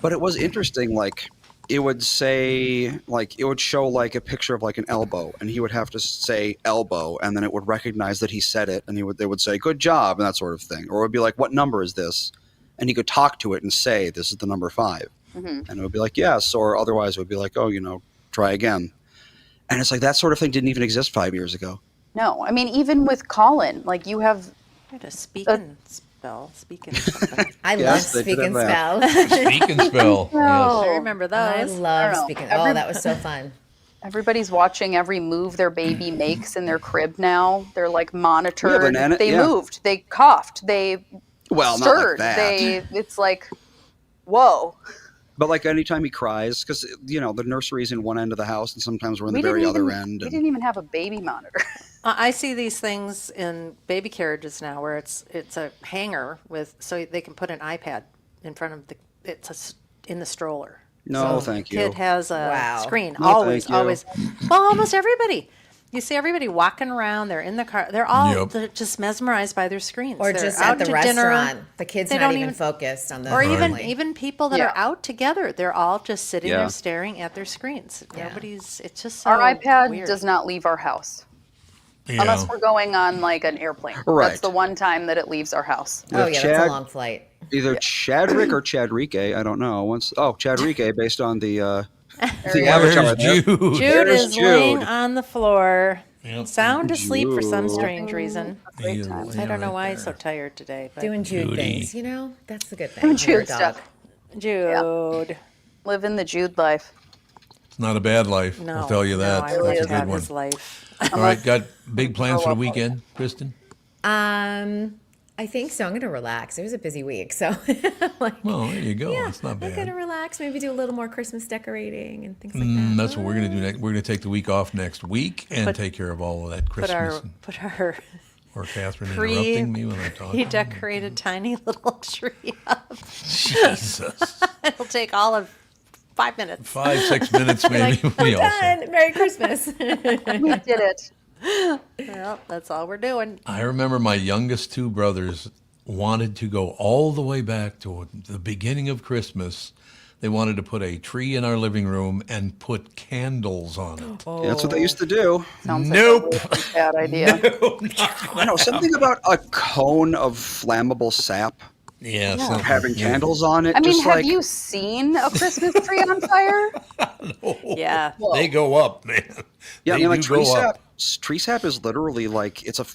But it was interesting. Like, it would say, like, it would show like a picture of like an elbow, and he would have to say elbow, and then it would recognize that he said it, and they would say good job and that sort of thing. Or it would be like, what number is this? And he could talk to it and say, this is the number 5. And it would be like, yes, or otherwise it would be like, oh, try again. And it's like that sort of thing didn't even exist 5 years ago. No, I mean, even with Colin, like you have I had a speak and spell. Speak and something. I Yes, love they did speak and have that. spell. Speak and spell. I Yes. remember I those. love know. speaking. Oh, that was so fun. everybody's watching every move their baby makes in their crib now. They're like monitored. banana- They yeah. moved. They coughed. They Well, not like stirred. that. It's like, whoa. But like anytime he cries, because the nursery's in one end of the house, and sometimes we're in the very other end. We And didn't even have a baby monitor. I see these things in baby carriages now where it's a hanger so they can put an iPad in front of in the stroller. no, So thank the you. kid has a Wow. screen. No, always, thank you. always. Well, almost everybody. You see everybody walking around. They're in the car. They're all Yep. they're just mesmerized by their screens. Or They're just out at the to restaurant. dinner. The kid's They not don't even even- focused on the Or family. even people that Yeah. are out together. They're all just sitting Yeah. there staring at their screens. Yeah. Nobody's. It's just so Our iPad weird. does not leave our house. Yeah. Unless we're going on like an airplane. Right. That's the one time that it leaves our house. Oh, With yeah, that's a Chad- long flight. Either Chadrick or Chadrike, I don't know. Chadrike, based on the There avatar. Where's there. Jude? Jude There's is laying Jude. on the floor, Yep. sound asleep for some Jude. strange reason. He is I laying don't know right why he's so there. tired today. But Doing Jude Judy. things, that's the good thing. Jude You're a dog. stuff. Jude. Living the Jude life. It's not a bad life. No, I'll tell you that. No, I would That's a like to good have one. his life. All right, got big plans for the weekend, Kristen? I think so. I'm going to relax. It was a busy week, so like, Well, there you go. yeah, It's not I'm going bad. to relax. Maybe do a little more Christmas decorating and things like that. That's what we're going to do next. We're going to take the week off next week and take care of all of that Put our Christmas. Or Catherine interrupting me when I'm he talking. decorated tiny little tree up. Jesus. It'll take all of 5 minutes. 5-6 minutes maybe. We all say. Done. Merry Christmas. We did it. Well, that's all we're doing. I remember my youngest 2 brothers wanted to go all the way back to the beginning of Christmas. They wanted to put a tree in our living room and put candles on it. Yeah, that's what they used to do. Sounds Nope. like a really bad idea. I know something about a cone of flammable sap Yeah. Yeah. something. having candles on it. I mean, just have like, you seen a Christmas tree on fire? Yeah. They go up, man. Yeah, I They mean, like do go up. tree sap is literally like it's a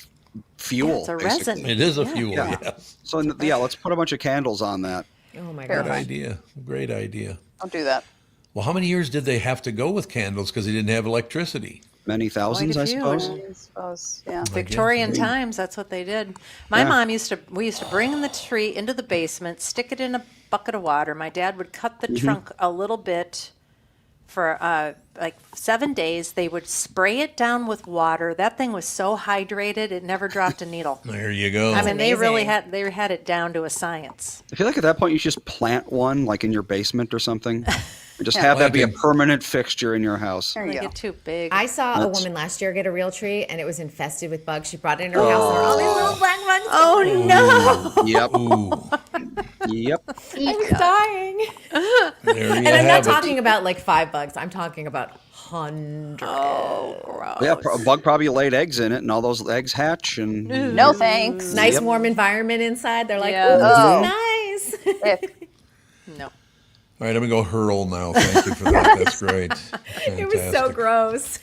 fuel. It's a basically. resin. It is a fuel, Yeah. yes. So yeah, let's put a bunch of candles on that. Oh my Good gosh. idea. Great idea. Don't do that. Well, how many years did they have to go with candles because they didn't have electricity? Many thousands, I few. suppose. I suppose, yeah. Victorian times, that's what they did. My Yeah. mom we used to bring the tree into the basement, stick it in a bucket of water. My dad would cut the trunk a little bit for like 7 days. They would spray it down with water. That thing was so hydrated, it never dropped a needle. There you go. I mean, they really amazing. had it down to a science. I feel like at that point you should just plant one, like in your basement or something. Just Yeah. have that be a Planting. permanent fixture in your house. There They you go. get too big. I saw a That's- woman last year get a real tree, and it was infested with bugs. She brought it in her house, and there were all these little black bugs. Oh no! Yep. Ooh, Yep. I was dying. there you And I'm not have it. talking about like 5 bugs. I'm talking about hundreds. Oh, gross. Yeah, a bug probably laid eggs in it, and all those eggs hatch. And No thanks. Nice Yep. warm environment inside. They're like, Yeah. ooh, Oh. this is nice. Ick. No. All right, I'm gonna go hurl now. Thank you for that. That's great. It was so Fantastic. gross.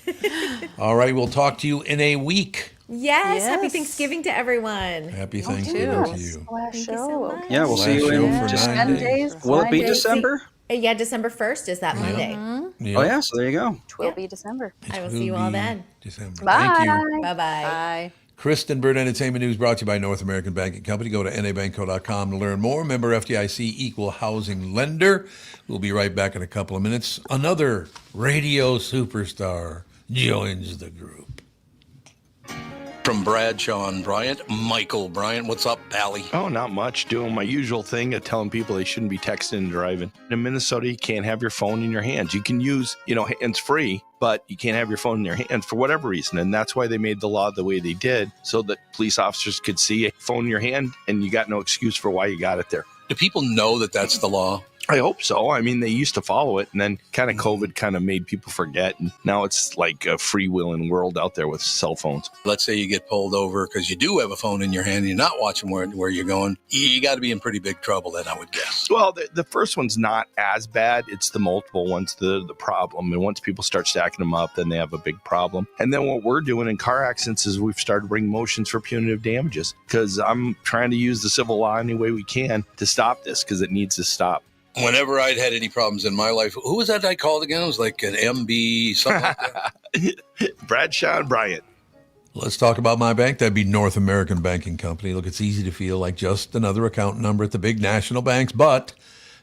All right, we'll talk to you in a week. Yes, happy Yes. Thanksgiving to everyone. Happy Thanksgiving to you. Last Thank you show. so much. yeah, we'll see Last you show in for just 9 10 days. days. Will it 9 be days. December? Yeah, December 1st is that Monday. Yep. Oh yeah, so there you go. Will be December. I will Will see you all be then. December. Bye. Thank you. Bye-bye. Bye. Kristyn Burtt Entertainment News brought to you by North American Banking Company. Go to nabanco.com to learn more. Member FDIC, equal housing lender. We'll be right back in a couple of minutes. Another radio superstar joins the group. From Bradshaw and Bryant, Michael Bryant. What's up, Pally? Oh, not much. Doing my usual thing of telling people they shouldn't be texting and driving. In Minnesota, you can't have your phone in your hands. You can use, hands free, but you can't have your phone in your hand for whatever reason. And that's why they made the law the way they did, so that police officers could see a phone in your hand and you got no excuse for why you got it there. Do people know that that's the law? I hope so. I mean, they used to follow it, and then kind of COVID kind of made people forget. And now it's like a freewheeling world out there with cell phones. Let's say you get pulled over because you do have a phone in your hand and you're not watching where you're going. You got to be in pretty big trouble then, I would guess. Well, the first one's not as bad. It's the multiple ones, the problem. And once people start stacking them up, then they have a big problem. And then what we're doing in car accidents is we've started bringing motions for punitive damages, because I'm trying to use the civil law any way we can to stop this, because it needs to stop. Whenever I'd had any problems in my life, who was that I called again? It was like an MB, something like that. Bradshaw and Bryant. Let's talk about my bank. That'd be North American Banking Company. Look, it's easy to feel like just another account number at the big national banks, but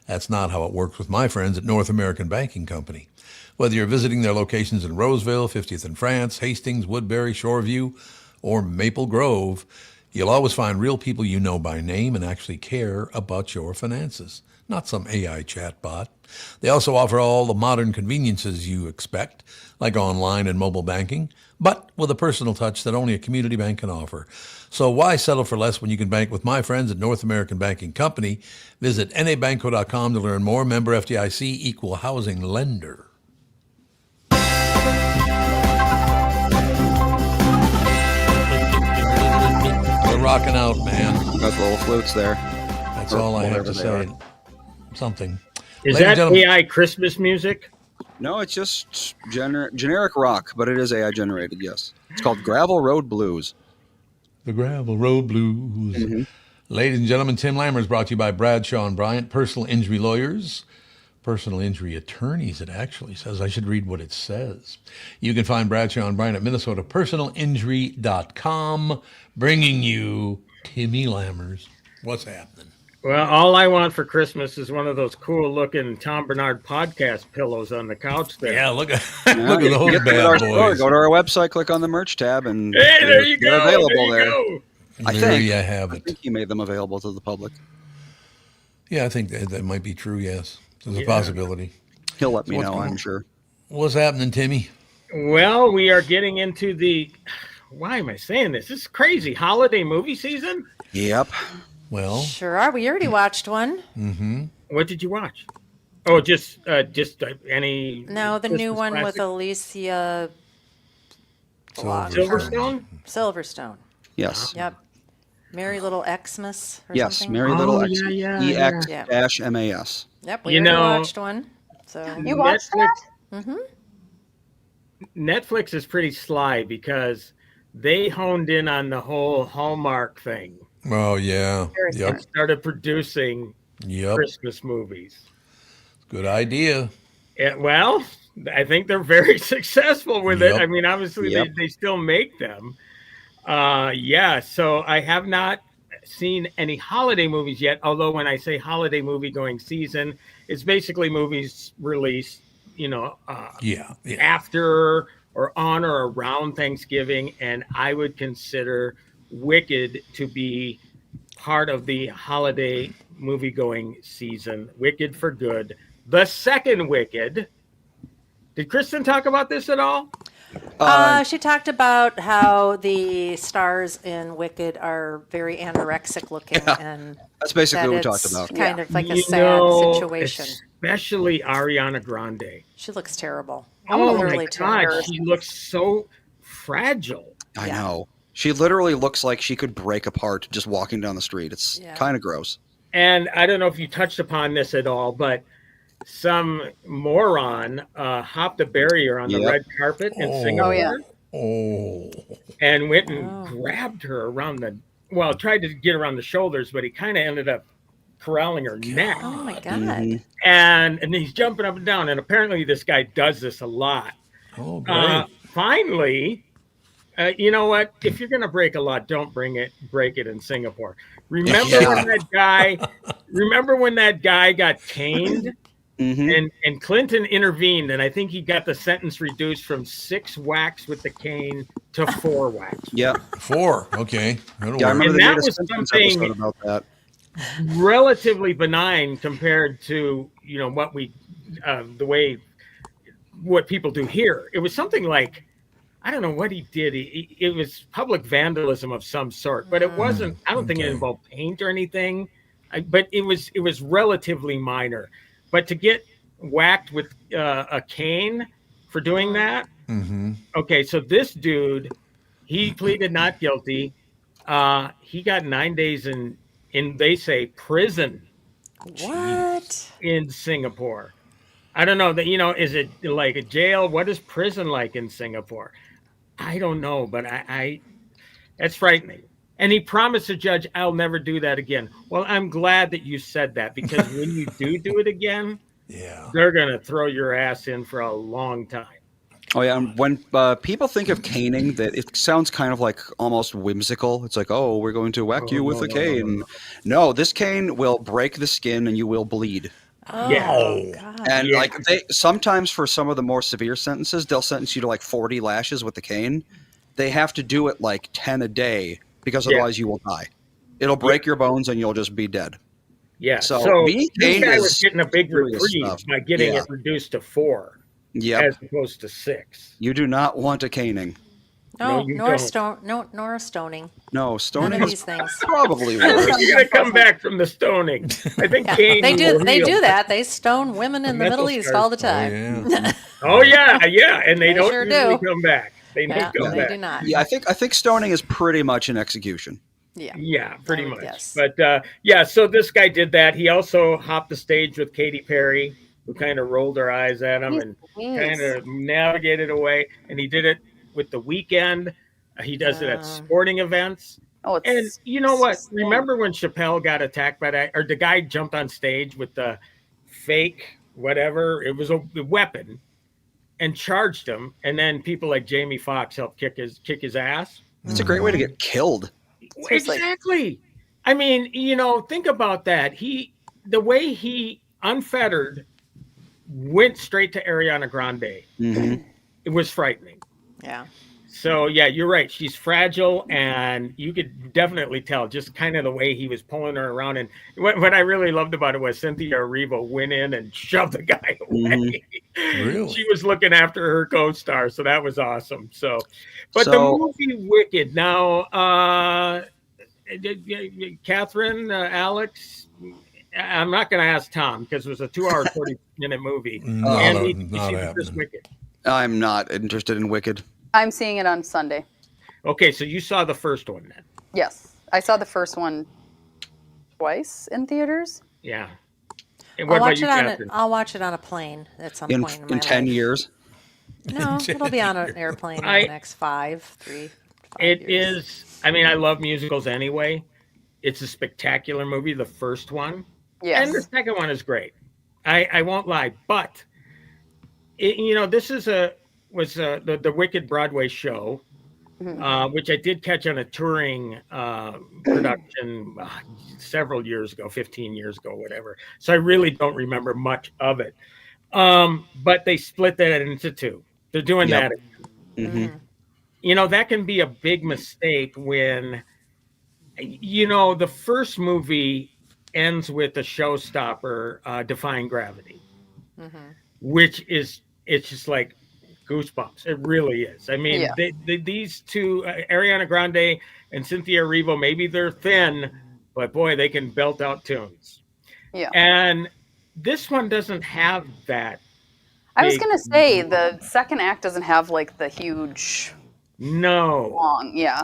that's not how it works with my friends at North American Banking Company. Whether you're visiting their locations in Roseville, 50th and France, Hastings, Woodbury, Shoreview, or Maple Grove, you'll always find real people you know by name and actually care about your finances, not some AI chatbot. They also offer all the modern conveniences you expect, like online and mobile banking, but with a personal touch that only a community bank can offer. So why settle for less when you can bank with my friends at North American Banking Company? Visit nabanco.com to learn more. Member FDIC, equal housing lender. We're rocking out, man. Got the little flutes there. That's all I have to Whatever they say. Something. Is Ladies and that gentlemen- AI Christmas music? No, it's just generic rock, but it is AI generated, yes. It's called Gravel Road Blues. The Gravel Road Blues. Ladies and gentlemen, Tim Lammers brought to you by Bradshaw and Bryant, personal injury lawyers, personal injury attorneys, it actually says. I should read what it says. You can find Bradshaw and Bryant at minnesotapersonalinjury.com, bringing you Timmy Lammers. What's happening? Well, all I want for Christmas is one of those cool-looking Tom Bernard podcast pillows on the couch there. Yeah, look at Yeah, look at those get them at our bad store. boys. Go to our website, click on the merch tab, and Hey, there you they're go. available there you there. go. I There think. you have I it. think he made them available to the public. Yeah, I think that might be true, yes. There's a Yeah. possibility. He'll let me what's know, going I'm on? sure. What's happening, Timmy? Well, we are getting into the, why am I saying this? This is crazy. Holiday movie season? Yep. Well, Sure are. We already watched one. What did you watch? Oh, just any. No, the new Christmas one with classic? Alicia Silverstone? Silverstone. Yes. Yep. Merry Little Xmas or Yes. something. Merry Little Oh, X yeah, EX-MAS. Yep, we You already know- watched one. So You watched that? Netflix is pretty sly because they honed in on the whole Hallmark thing. oh yeah. Very Yep. Started producing Yep. Christmas movies. Good idea. Well, I think they're very successful with it. Yep. I mean, obviously Yep. they still make them. Yeah, so I have not seen any holiday movies yet. Although when I say holiday movie going season, it's basically movies released, Yeah. Yeah. after or on or around Thanksgiving. And I would consider Wicked to be part of the holiday movie going season. Wicked for Good the second Wicked. Did Kristen talk about this at all? She talked about how the stars in Wicked are very anorexic looking, and That's basically that what we talked it's about. kind of like a You sad know, situation. Especially Ariana Grande. She looks terrible. Oh Literally my God, terrible. she looks so fragile. I Yeah. know. She literally looks like she could break apart just walking down the street. It's Yeah. kind of gross. And I don't know if you touched upon this at all, but some moron hopped a barrier on the Yep. red carpet in Oh. Singapore yeah. Oh. and went and Oh. grabbed her around tried to get around the shoulders, but he kind of ended up corralling her neck. Oh my God. Mhm. And he's jumping up and down. And apparently this guy does this a lot. Oh, great. Finally, you know what? If you're going to break a law, don't break it in Singapore. Remember Yeah. when that guy got caned Mhm. and Clinton intervened, and I think he got the sentence reduced from 6 whacks with the cane to 4 whacks. Yeah. 4. Okay. That'll Yeah, I work. remember And they that made a was Simpsons something- episode about that. Relatively benign compared to what people do here. It was something like, I don't know what he did. It was public vandalism of some sort, but it wasn't. I don't think it Okay. involved paint or anything. But it was relatively minor. But to get whacked with a cane for doing that, Mm-hmm. okay. So this dude, he pleaded not guilty. He got 9 days in they say prison What? in Singapore. I don't know that, is it like a jail? What is prison like in Singapore? I don't know, but I that's frightening. And he promised the judge, I'll never do that again. Well, I'm glad that you said that, because when you do it again, Yeah. they're going to throw your ass in for a long time. Oh yeah, and when people think of caning, that it sounds kind of like almost whimsical. It's like, oh, we're going to whack you with a cane. No, this cane will break the skin and you will bleed. Oh, Yeah. God. And Yeah. like they sometimes for some of the more severe sentences, they'll sentence you to like 40 lashes with the cane. They have to do it like 10 a day because Yeah. otherwise you will die. It'll break your bones and you'll just be dead. Yeah. So being this caned guy was is getting a big serious reprieve stuff. by getting Yeah. it reduced to 4 Yep. as opposed to 6. You do not want a caning. No, you nor don't. nor a stoning. No, None stoning of is these things. probably worse. You're going to come back from the stoning. I think caning They do. will They heal. do that. They stone women in the mental Middle East scars. all the Oh, time. yeah. Oh yeah, and they They don't sure usually do. come back. They don't Yeah, come they back. do not. Yeah, I think stoning is pretty much an execution. Yeah. Yeah, pretty would much. guess. But yeah, so this guy did that. He also hopped the stage with Katy Perry, who kind of rolled her eyes at him and kind of navigated away. And he did it with The Weeknd. He does it at sporting events. Oh, it's And you know what? so- Remember when Chappelle got attacked by that, or the guy jumped on stage with the fake whatever? It was a weapon, and charged him. And then people like Jamie Foxx helped kick his ass. It's a great way to get killed. Seriously. Exactly. I mean, think about that. The way he unfettered went straight to Ariana Grande. Mhm. It was frightening. Yeah. So yeah, you're right. She's fragile, and you could definitely tell just kind of the way he was pulling her around. And what I really loved about it was Cynthia Erivo went in and shoved the guy away. Really? She was looking after her co-star, so that was awesome. So, but the So- movie Wicked now, Catherine, Alex. I'm not going to ask Tom because it was a 2-hour 40-minute movie. No, And no, we not see the first happening. Wicked. I'm not interested in Wicked. I'm seeing it on Sunday. Okay, so you saw the first one then? Yes, I saw the first one twice in theaters. Yeah. And what I'll about watch you, it on Catherine? I'll watch it on a plane at some In point in my 10 life. years. No, it'll be on an airplane in I- the next 3-5 It years. is. I mean, I love musicals anyway. It's a spectacular movie, the first one. Yes. And the second one is great. I won't lie, but this is the Wicked Broadway show, which I did catch on a touring production several years ago, 15 years ago, whatever. So I really don't remember much of it. But they split that into 2. They're doing Yep. that. Mhm. That can be a big mistake when, the first movie ends with a showstopper defying gravity. which is, it's just like goosebumps. It really is. I mean, Yeah. these two, Ariana Grande and Cynthia Erivo, maybe they're thin, but boy, they can belt out tunes. Yeah. And this one doesn't have that. I was big- gonna say the second act doesn't have like the huge No, long. Yeah.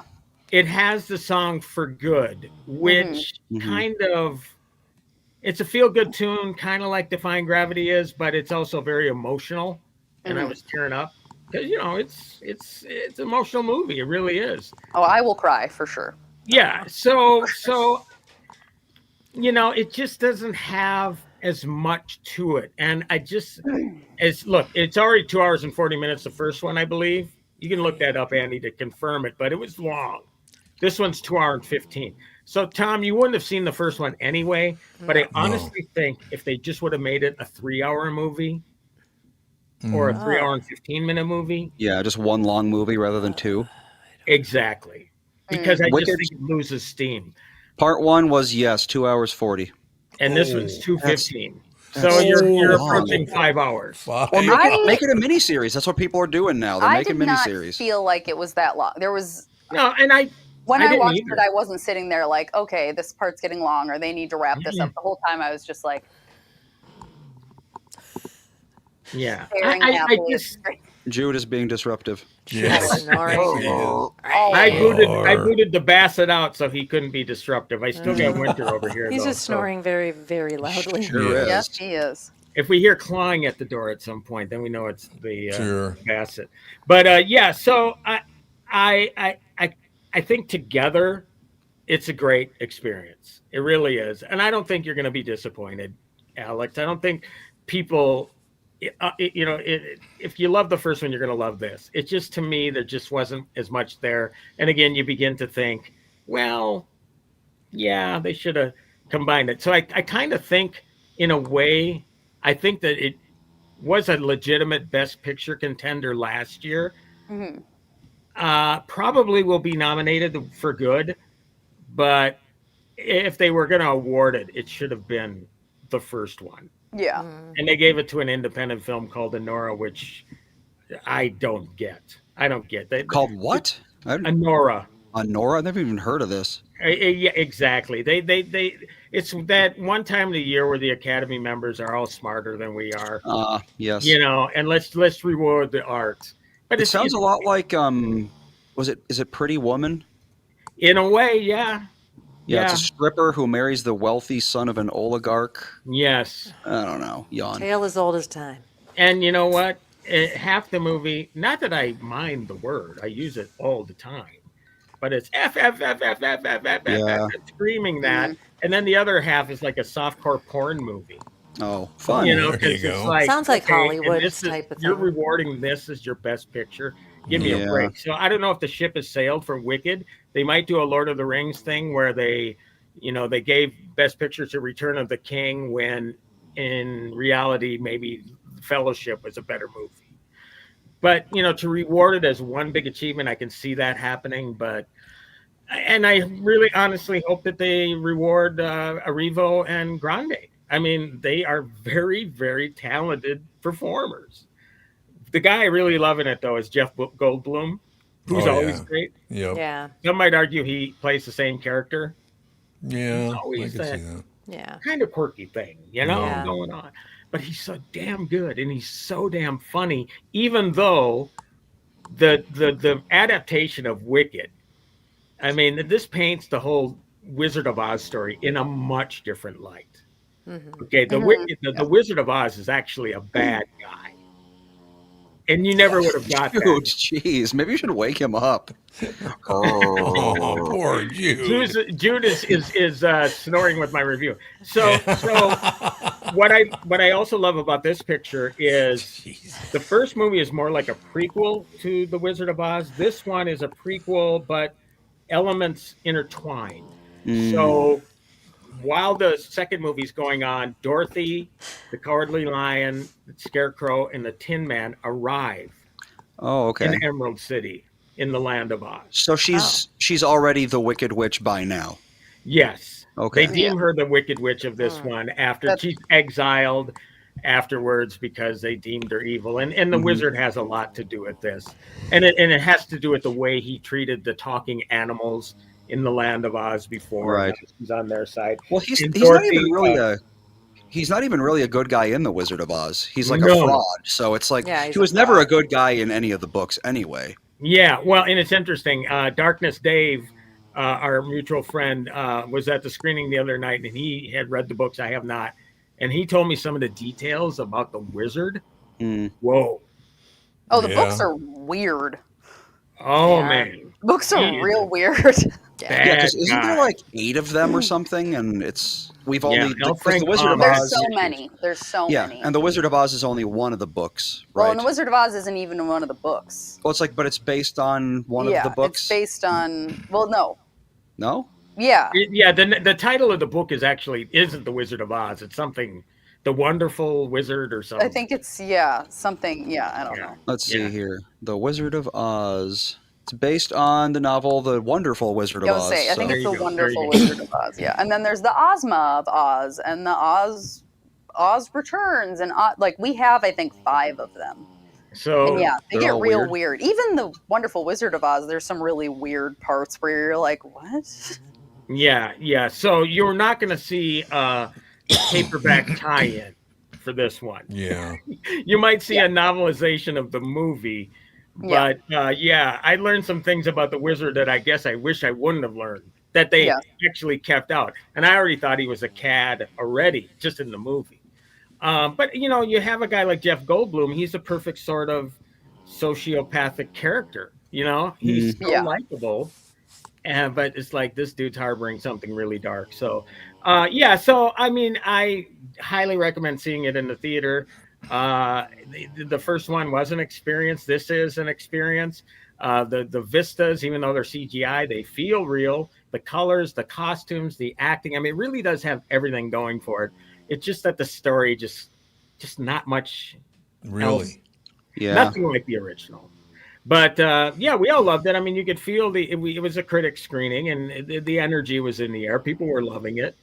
it has the song For Good, which kind of, it's a feel good tune, kind of like Defying Gravity is, but it's also very emotional. And I was tearing up because, you know, it's an emotional movie. It really is. Oh, I will cry for sure. Yeah. So, you know, it just doesn't have as much to it. And I just, look, it's already 2 hours and 40 minutes, the first one, I believe. You can look that up, Andy, to confirm it, but it was long. This one's 2 hours and 15. So, Tom, you wouldn't have seen the first one anyway, but I honestly think if they just would have made it a 3-hour movie or a 3 hour and 15-minute movie. Yeah, just one long movie rather than two. Exactly. Because I Wicked- just think it loses steam. Part 1 was, yes, 2 hours 40. And this one's 2:15. So that's you're long. approaching 5 hours. Well, make it a miniseries. That's what people are doing now. They're I making did not miniseries. feel like it was that long. There was No, and when I I didn't watched either. it, I wasn't sitting there like, okay, this part's getting long, or they need to wrap this up. The whole time, I was just like, Yeah. staring I happily at the just screen. Jude is being disruptive. Yes. Snoring. I booted the Bassett out so he couldn't be disruptive. I still got Winter over here. He's though, just snoring very, very loudly. Sure is. Yes, he is. If we hear clawing at the door at some point, then we know it's the Sure. Bassett. But yeah, so I think together it's a great experience. It really is, and I don't think you're going to be disappointed, Alex. I don't think people, if you love the first one, you're going to love this. It's just, to me, there just wasn't as much there. And again, you begin to think, well, yeah, they should have combined it. So I kind of think, in a way, I think that it was a legitimate Best Picture contender last year. Probably will be nominated for Good, but if they were going to award it, it should have been the first one. Yeah. And they gave it to an independent film called Anora, which I don't get. Called what? Anora. Nora? I've never even heard of this. Yeah, exactly. They it's that one time of the year where the Academy members are all smarter than we are. Yes. You know, and let's reward the art. But It sounds a lot like is it Pretty Woman? In a way, yeah. Yeah, it's a stripper who marries the wealthy son of an oligarch. Yes. I don't know. Yawn. Tale as old as time. And you know what? Half the movie, not that I mind the word, I use it all the time, but it's F, screaming that. And then the other half is like a softcore porn movie. Oh, fun. You know, There you because it's go. like, Sounds like okay, and Hollywood this is- type of You're thing. rewarding this as your best picture. Give me a Yeah. break. So I don't know if the ship has sailed for Wicked. They might do a Lord of the Rings thing where they gave Best Picture to Return of the King when in reality maybe Fellowship was a better movie. But to reward it as one big achievement, I can see that happening. And I really honestly hope that they reward Erivo and Grande. I mean, they are very, very talented performers. The guy really loving it, though, is Jeff Goldblum, who's always great. Yep. Yeah. Some might argue he plays the same character. Yeah. I always can see that. that. Yeah. Kind of quirky thing, Yeah. going on. But he's so damn good, and he's so damn funny, even though the adaptation of Wicked, I mean, this paints the whole Wizard of Oz story in a much different light. Okay, the Wizard of Oz is actually a bad guy. And you never would have got Dude, that. jeez. Maybe you should wake him up. Oh, poor Jude. Jude is snoring with my review. So what I also love about this picture is the first movie is more like a prequel to The Wizard of Oz. This one is a prequel, but elements intertwined. So while the second movie's going on, Dorothy, the Cowardly Lion, the Scarecrow, and the Tin Man arrive Oh, okay. in Emerald City in the Land of Oz. So she's already the Wicked Witch by now. Yes. Okay. They deem her the Wicked Witch of this one after she's exiled. afterwards because they deemed her evil. And the wizard has a lot to do with this. And it has to do with the way he treated the talking animals in the Land of Oz before. Right. He's on their side. Well, he's And not even Dorothy, really he's not even really a good guy in the Wizard of Oz. He's like No. a fraud. So it's like Yeah, he's he a was never fraud. a good guy in any of the books anyway. Yeah, well, and it's interesting. Darkness Dave, our mutual friend, was at the screening the other night, and he had read the books. I have not, and he told me some of the details about the wizard. Whoa! Oh, the Yeah. books are weird. Oh Yeah. man, Books are He is real a weird. Yeah, bad because isn't there guy. like 8 of them or something? And we've only L. because Frank the Wizard of Baum There's Oz. so many. There's so Yeah, many. and the Wizard of Oz is only one of the books, Well, right? and the Wizard of Oz isn't even one of the books. Well, it's like, but it's based on one yeah, of the books. it's based on. Well, no. No. Yeah. Yeah, the title of the book isn't the Wizard of Oz. It's something, the Wonderful Wizard or something. I think it's something. Yeah, I don't know. Let's see Yeah. here. The Wizard of Oz. It's based on the novel The Wonderful Wizard of I was Oz. say I think There it's you the go, Wonderful there you Wizard of Oz. Yeah, and then there's the Ozma of Oz and the Oz Returns and like we have I think 5 of them. So And yeah, they they're get all real weird. weird. Even the Wonderful Wizard of Oz, there's some really weird parts where you're like, what? yeah. So you're not going to see a paperback tie-in for this one. Yeah. You might see a novelization of the movie, Yeah. but I learned some things about the wizard that I guess I wish I wouldn't have learned that they Yeah. actually kept out. And I already thought he was a cad already, just in the movie. But you have a guy like Jeff Goldblum. He's a perfect sort of sociopathic character. He's so Yeah. likable, but it's like this dude's harboring something really dark. So, So I mean, I highly recommend seeing it in the theater. The first one was an experience. This is an experience. The vistas, even though they're CGI, they feel real. The colors, the costumes, the acting. I mean, it really does have everything going for it. It's just that the story just not much. Really. Yeah. Nothing like the original. But we all loved it. I mean, you could feel it was a critic screening, and the energy was in the air. People were loving it.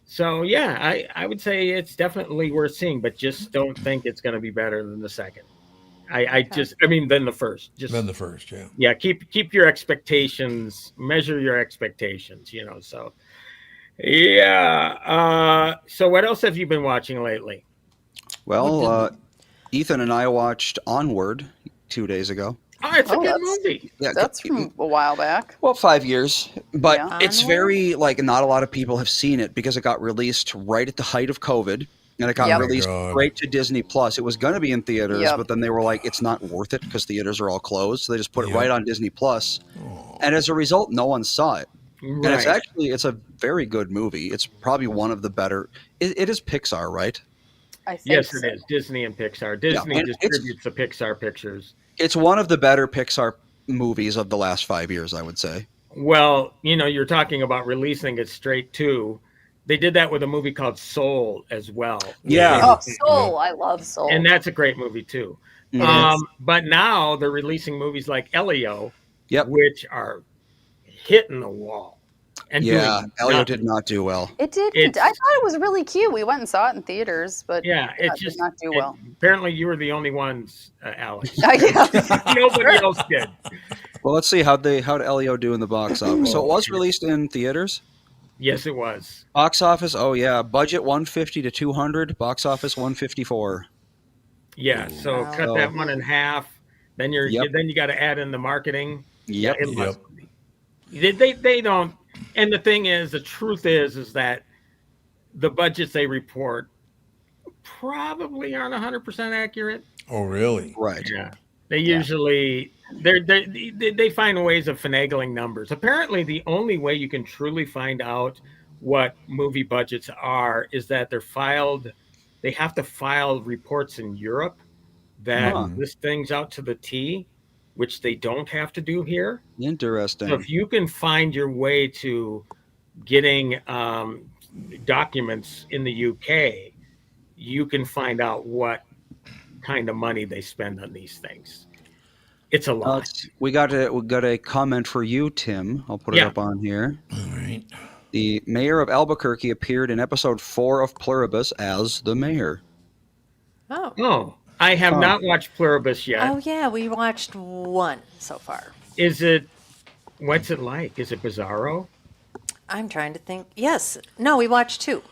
So I would say it's definitely worth seeing, but just don't think it's going to be better than the second. Than the first. Then the first, yeah. Yeah, keep your expectations, measure your expectations. So yeah. So what else have you been watching lately? Well, Ethan and I watched Onward 2 days ago. Oh, it's a good that's- movie. Yeah, That's from a while back. well, 5 years, but Yeah. it's very like not a lot of people have seen it because it got released right at the height of COVID, and it got Yep. released God. straight to Disney Plus. It was going to be in theaters, Yep. but then they were like, it's not worth it because theaters are all closed, so they just put it Yep. right on Disney Plus, and as a result, no one saw it. And it's a very good movie. It's probably one of the better. It is Pixar, right? I think Yes, so. it is. Disney and Pixar. Disney and it's- distributes the Pixar pictures. It's one of the better Pixar movies of the last 5 years, I would say. Well, you're talking about releasing it straight to. They did that with a movie called Soul as well. Yeah. Oh, Soul. I love Soul. And that's a great movie too. It is. But now they're releasing movies like Elio, Yep. which are hitting the wall. And Yeah, doing Elio nothing. did not do well. It did. It's- I thought it was really cute. We went and saw it in theaters, but Yeah, it it's did just not do well. Apparently, you were the only ones, Alex. Yeah. Nobody else did. Well, let's see how'd Elio do in the box office. So it was released in theaters. Yes, it was. Box office, oh yeah, budget 150 to 200. Box office 154. Yeah, so Wow. cut that one in half. Then you got to add in the marketing. Yep. It must be. They don't. And the thing is, the truth is that the budgets they report probably aren't 100% accurate. Oh, really? Right. Yeah, they usually they find ways of finagling numbers. Apparently, the only way you can truly find out what movie budgets are is that they're filed. They have to file reports in Europe that list things out to the T, which they don't have to do here. Interesting. So if you can find your way to getting documents in the UK, you can find out what kind of money they spend on these things. It's a lot. We got a comment for you, Tim. I'll put it up on here. All right. The mayor of Albuquerque appeared in episode 4 of Pluribus as the mayor. Oh. Oh, I have not watched Pluribus yet. Oh, yeah, we watched one so far. What's it like? Is it bizarro? I'm trying to think. Yes. No, we watched two.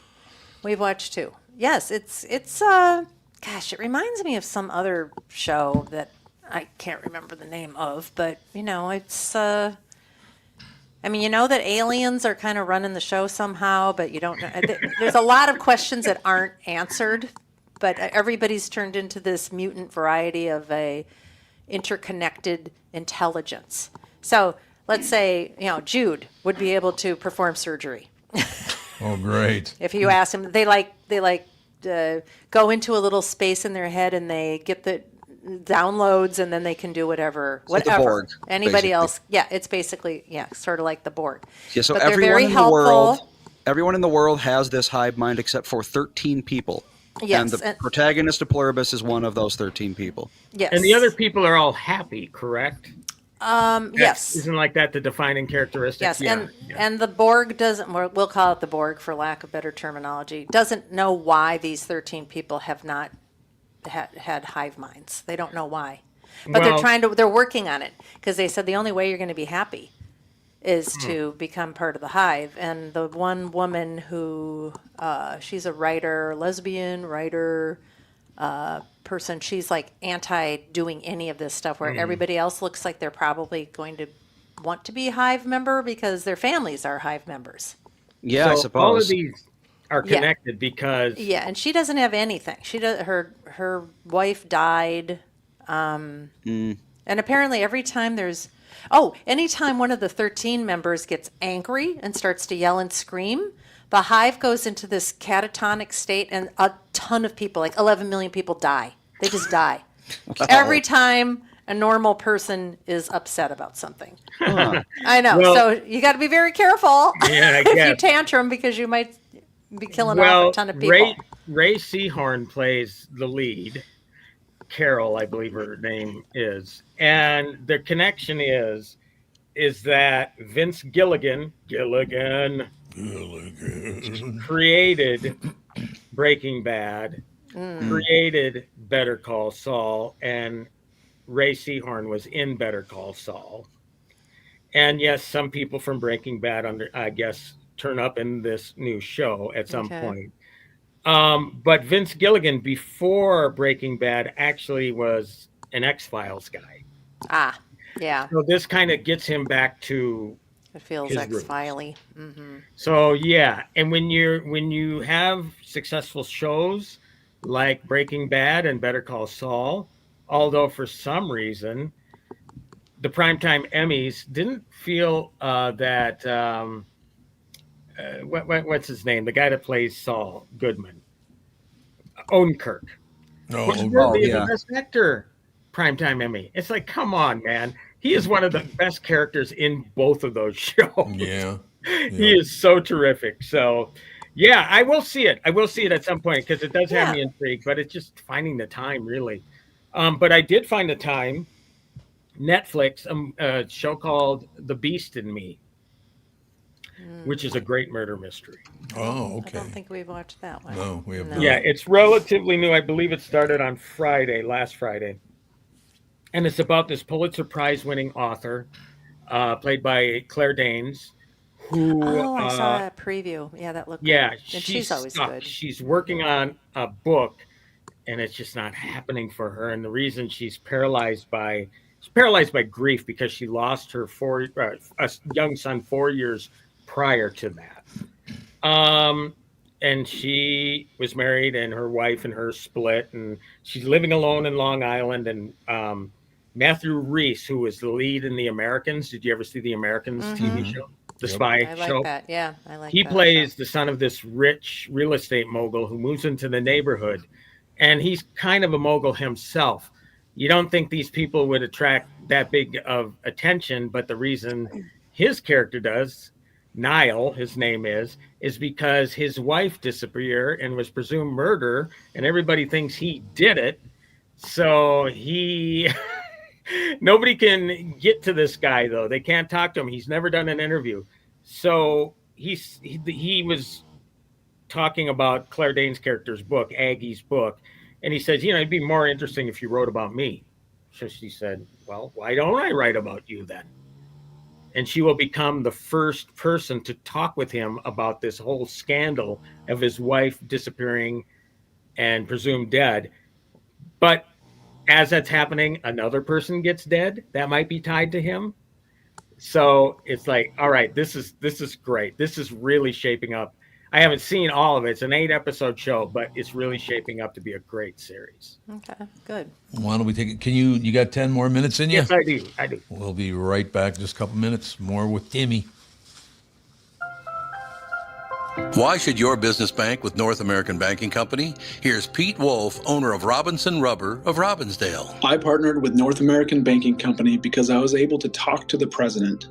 We've watched two. Yes, it's gosh, it reminds me of some other show that I can't remember the name of, but it's I mean, that aliens are kind of running the show somehow, but you don't know. There's a lot of questions that aren't answered, but everybody's turned into this mutant variety of a interconnected intelligence. So let's say, Jude would be able to perform surgery. Oh, great. If you ask them, they go into a little space in their head and they get the downloads, and then they can do whatever. The Borg, Anybody basically. else? Yeah, it's basically sort of like the Borg. Yeah, so but they're everyone very in helpful. everyone in the world has this hive mind except for 13 people. Yes, and the protagonist of Pluribus is one of those 13 people. Yes, And the other people are all happy, correct? Yes. Isn't like that the defining characteristic? Yes, Yeah. and the Borg doesn't. We'll call it the Borg for lack of better terminology. Doesn't know why these 13 people have not had hive minds. They don't know why, but they're working on it, because they said the only way you're going to be happy is to become part of the hive. And the one woman who she's a lesbian writer person, she's like anti doing any of this stuff, where everybody else looks like they're probably going to want to be a hive member because their families are hive members. Yeah, So I suppose. all of these are connected because Yeah, and she doesn't have anything. She does. Her wife died, and apparently every time anytime one of the 13 members gets angry and starts to yell and scream, the hive goes into this catatonic state, and a ton of people, like 11 million people, die. They just die every time a normal person is upset about something. I know. Well- so you got to be very careful Yeah, I if you guess. tantrum, because you might be killing off a ton of people. Ray Seahorn plays the lead. Carol, I believe her name is, and the connection is that Vince Gilligan created Breaking Bad, created Better Call Saul, and Ray Seahorn was in Better Call Saul. And yes, some people from Breaking Bad, I guess, turn up in this new show at some point. But Vince Gilligan, before Breaking Bad, actually was an X-Files guy. Ah, yeah. So this kind of gets him back to It feels his roots. X-Filey. So yeah, and when you have successful shows like Breaking Bad and Better Call Saul, although for some reason the primetime Emmys didn't feel that what's his name, the guy that plays Saul Goodman, Odenkirk, was worthy of the Best Actor primetime Emmy. It's like, come on, man. He is one of the best characters in both of those shows. Yeah. He is so terrific. So, yeah, I will see it. I will see it at some point because it does have me intrigued, but it's just finding the time, really. But I did find the time. Netflix, a show called The Beast in Me, which is a great murder mystery. Oh, okay. I don't think we've watched that one. No, we have not. Yeah, it's relatively new. I believe it started on last Friday. And it's about this Pulitzer Prize-winning author, played by Claire Danes, who... I saw a preview. Yeah, that looked Yeah, good. And she's always stuck. good. She's working on a book, and it's just not happening for her. And the reason she's paralyzed by grief because she lost her a young son 4 years prior to that. And she was married, and her wife and her split, and she's living alone in Long Island. And Matthew Rhys, who was the lead in The Americans. Did you ever see The Americans TV show? The spy I like show? that. Yeah, I like that. He plays the son of this rich real estate mogul who moves into the neighborhood, and he's kind of a mogul himself. You don't think these people would attract that big of attention, but the reason his character does, Niall, his name is because his wife disappeared and was presumed murder, and everybody thinks he did it. So nobody can get to this guy, though. They can't talk to him. He's never done an interview. So he was talking about Claire Danes' character's book, Aggie's book, And he says, it'd be more interesting if you wrote about me. So she said, well, why don't I write about you then? And she will become the first person to talk with him about this whole scandal of his wife disappearing and presumed dead. But as that's happening, another person gets dead that might be tied to him. So it's like, all right, this is great. This is really shaping up. I haven't seen all of it. It's an 8-episode show, but it's really shaping up to be a great series. Okay, good. Why don't we take it? You got 10 more minutes in you? Yes, I do. We'll be right back in just a couple minutes. More with Timmy. Why should your business bank with North American Banking Company? Here's Pete Wolf, owner of Robinson Rubber of Robbinsdale. I partnered with North American Banking Company because I was able to talk to the president,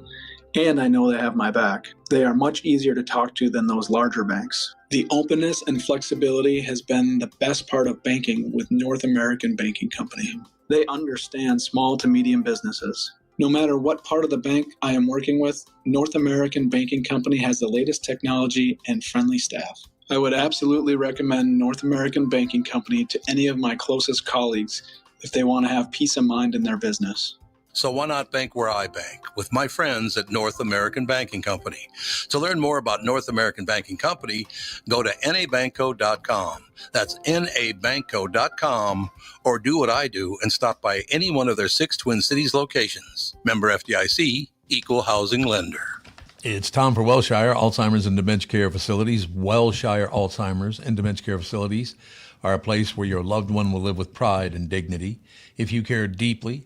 and I know they have my back. They are much easier to talk to than those larger banks. The openness and flexibility has been the best part of banking with North American Banking Company. They understand small to medium businesses. No matter what part of the bank I am working with, North American Banking Company has the latest technology and friendly staff. I would absolutely recommend North American Banking Company to any of my closest colleagues if they want to have peace of mind in their business. So why not bank where I bank, with my friends at North American Banking Company? To learn more about North American Banking Company, go to nabankco.com. That's nabankco.com, or do what I do and stop by any one of their 6 Twin Cities locations. Member FDIC, Equal Housing Lender. It's Tom for Wellshire Alzheimer's and Dementia Care Facilities. Wellshire Alzheimer's and Dementia Care Facilities are a place where your loved one will live with pride and dignity. If you care deeply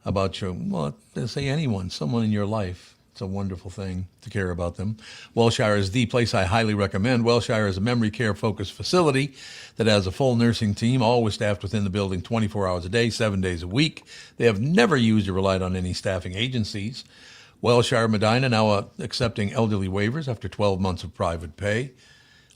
about someone in your life, it's a wonderful thing to care about them. Wellshire is the place I highly recommend. Wellshire is a memory care focused facility that has a full nursing team, always staffed within the building 24 hours a day, 7 days a week. They have never used or relied on any staffing agencies. Wellshire Medina now accepting elderly waivers after 12 months of private pay.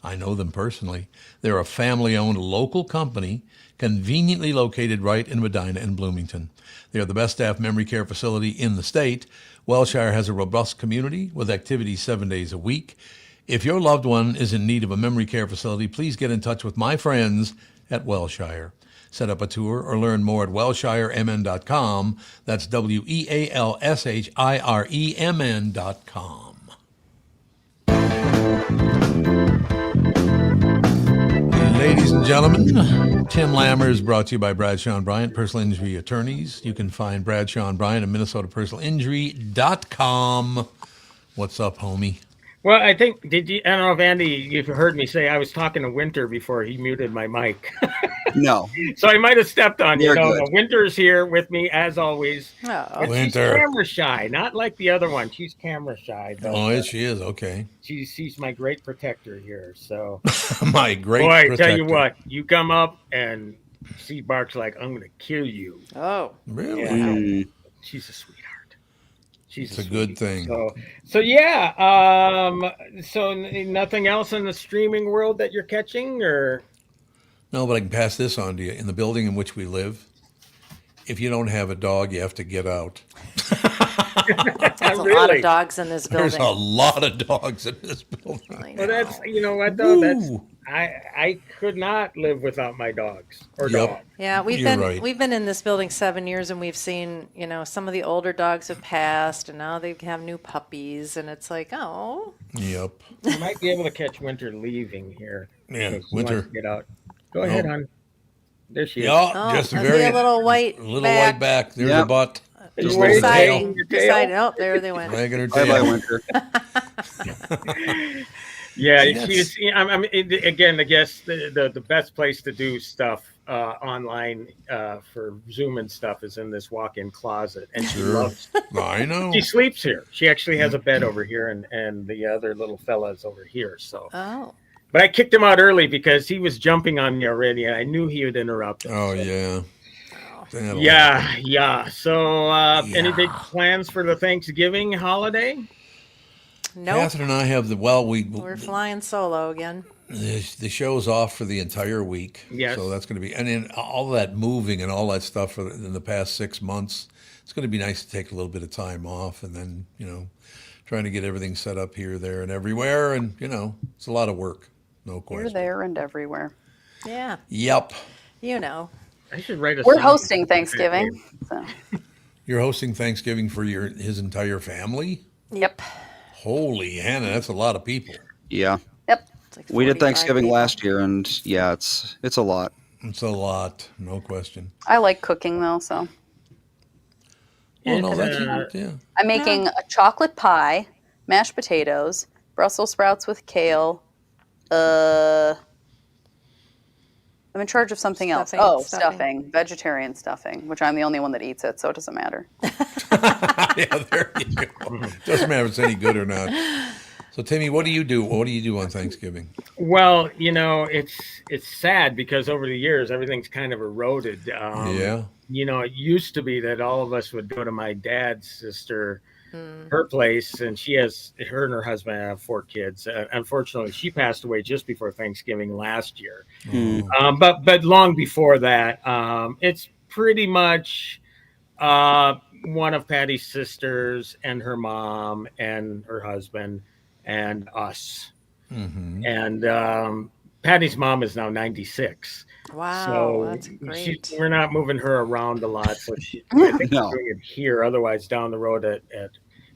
I know them personally. They're a family-owned local company conveniently located right in Medina and Bloomington. They are the best staffed memory care facility in the state. Wellshire has a robust community with activities 7 days a week. If your loved one is in need of a memory care facility, please get in touch with my friends at Wellshire. Set up a tour or learn more at wellshiremn.com. That's WEALSHIREMN.com. Ladies and gentlemen, Tim Lammers brought to you by Bradshaw and Bryant, personal injury attorneys. You can find Bradshaw and Bryant at MinnesotaPersonalInjury.com. What's up, homie? Well, I think, I don't know if Andy, you've heard me say I was talking to Winter before he muted my mic. No. So I might have stepped on you. You're No, good. Winter's here with me as always. Oh, But she's Winter. camera shy, not like the other one. She's camera shy. Though. Oh, yes, she is. Okay. She's my great protector here. So, My great boy, I protector. tell you what, you come up and she barks like, I'm going to kill you. oh, Really? Yeah. She's a sweetheart. It's a good thing. So yeah. So nothing else in the streaming world that you're catching, or? No, but I can pass this on to you. In the building in which we live, if you don't have a dog, you have to get out. there's a lot of dogs in this There's building. a lot of dogs in this building. I Well, know. that's, you know what though, that's Woo. I could not live without my dogs or Yep. dog. Yeah, You're right. we've been in this building 7 years, and we've seen, some of the older dogs have passed, and now they have new puppies, and it's like, oh, Yep. You might be able to catch Winter leaving here. Yeah, If she Winter. wants to get out. Go ahead, hon. There she is. Yeah, oh, just a I very see a little white little back. white back. There's Yep. a butt. You Just waving a little your tail. Decided, oh, there they went. Wagging her Bye bye, tail. Winter. Yeah, See, that's- she's. Again, I guess the best place to do stuff online for Zoom and stuff is in this walk-in closet, and she Sure. loves. I know. She sleeps here. She actually has a bed over here, and the other little fella's over here. So, Oh, but I kicked him out early because he was jumping on me already, and I knew he would interrupt. Us. Oh, yeah. That'll Yeah. So, any big plans for the Thanksgiving holiday? nope. Catherine and I have We're flying solo again. the show's off for the entire week. Yes. So that's going to be, and then all that moving and all that stuff in the past 6 months, it's going to be nice to take a little bit of time off, and then, trying to get everything set up here, there, and everywhere. And, it's a lot of work. No Here, question. there, and everywhere. Yeah. Yep. You know. I should write a We're song. hosting Thanksgiving. So. You're hosting Thanksgiving for his entire family? Yep. Holy Hannah, that's a lot of people. Yeah. Yep. It's like We did 45 Thanksgiving people. last year, and yeah, it's a lot. It's a lot, no question. I like cooking though, so Well, no, It's, that's yeah. I'm making a chocolate pie, mashed potatoes, Brussels sprouts with kale. I'm in charge of something else. Stuffing, Oh, stuffing. stuffing, vegetarian stuffing, which I'm the only one that eats it, so it doesn't matter. Yeah, there you go. Doesn't matter if it's any good or not. So, Timmy, what do you do? What do you do on Thanksgiving? Well, it's sad because over the years everything's kind of eroded. Yeah. It used to be that all of us would go to my dad's sister, her place, and her and her husband have 4 kids. Unfortunately, she passed away just before Thanksgiving last year. But long before that, it's pretty much one of Patty's sisters and her mom and her husband and us. Mm-hmm. And Patty's mom is now 96. Wow, So that's great. we're not moving her around a lot. So I think No. we're doing it here. Otherwise, down the road at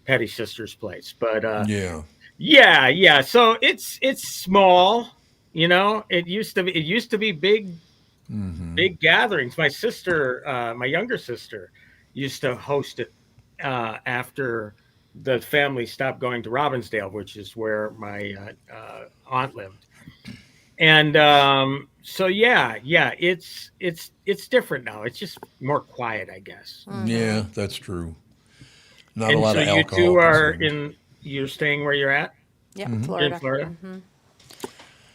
Patty's sister's place. But Yeah. yeah. So it's small. It used to be big gatherings. My sister, my younger sister, used to host it after the family stopped going to Robbinsdale, which is where my aunt lived. And so yeah, it's different now. It's just more quiet, I guess. Yeah, that's true. Not a And lot so of you alcohol. two are consumed. you're staying where you're at Yep, Mm-hmm. Florida. in Florida.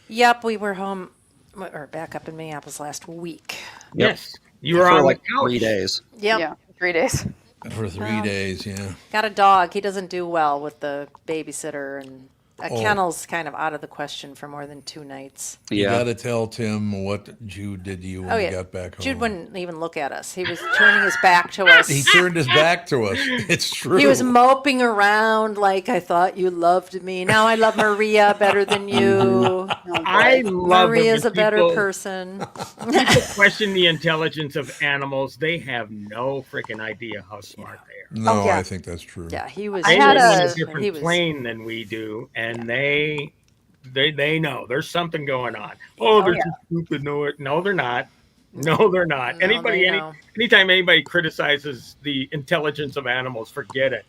Yep, we were home or back up in Minneapolis last week. Yes, you were For on like the couch. 3 days. Yep. Yeah, 3 days. For 3 days, yeah. Got a dog. He doesn't do well with the babysitter, and a Oh. kennel's kind of out of the question for more than 2 nights. You Yeah. got to tell Tim what Jude did to you when Oh, you yeah. got back home. Jude wouldn't even look at us. He was turning his back to us. He turned his back to us. It's true. He was moping around like, I thought you loved me. Now I love Maria better than you. I love Maria's a when better people- person. People question the intelligence of animals. They have no freaking idea how smart they are. No, Oh, yeah. I think that's true. Yeah, he was. I They had live on a- a different he was- plane than we do, and they know there's something going on. Oh, they're too stupid. No, they're not. No, they're not. No, they know. Anytime anybody criticizes the intelligence of animals, forget it.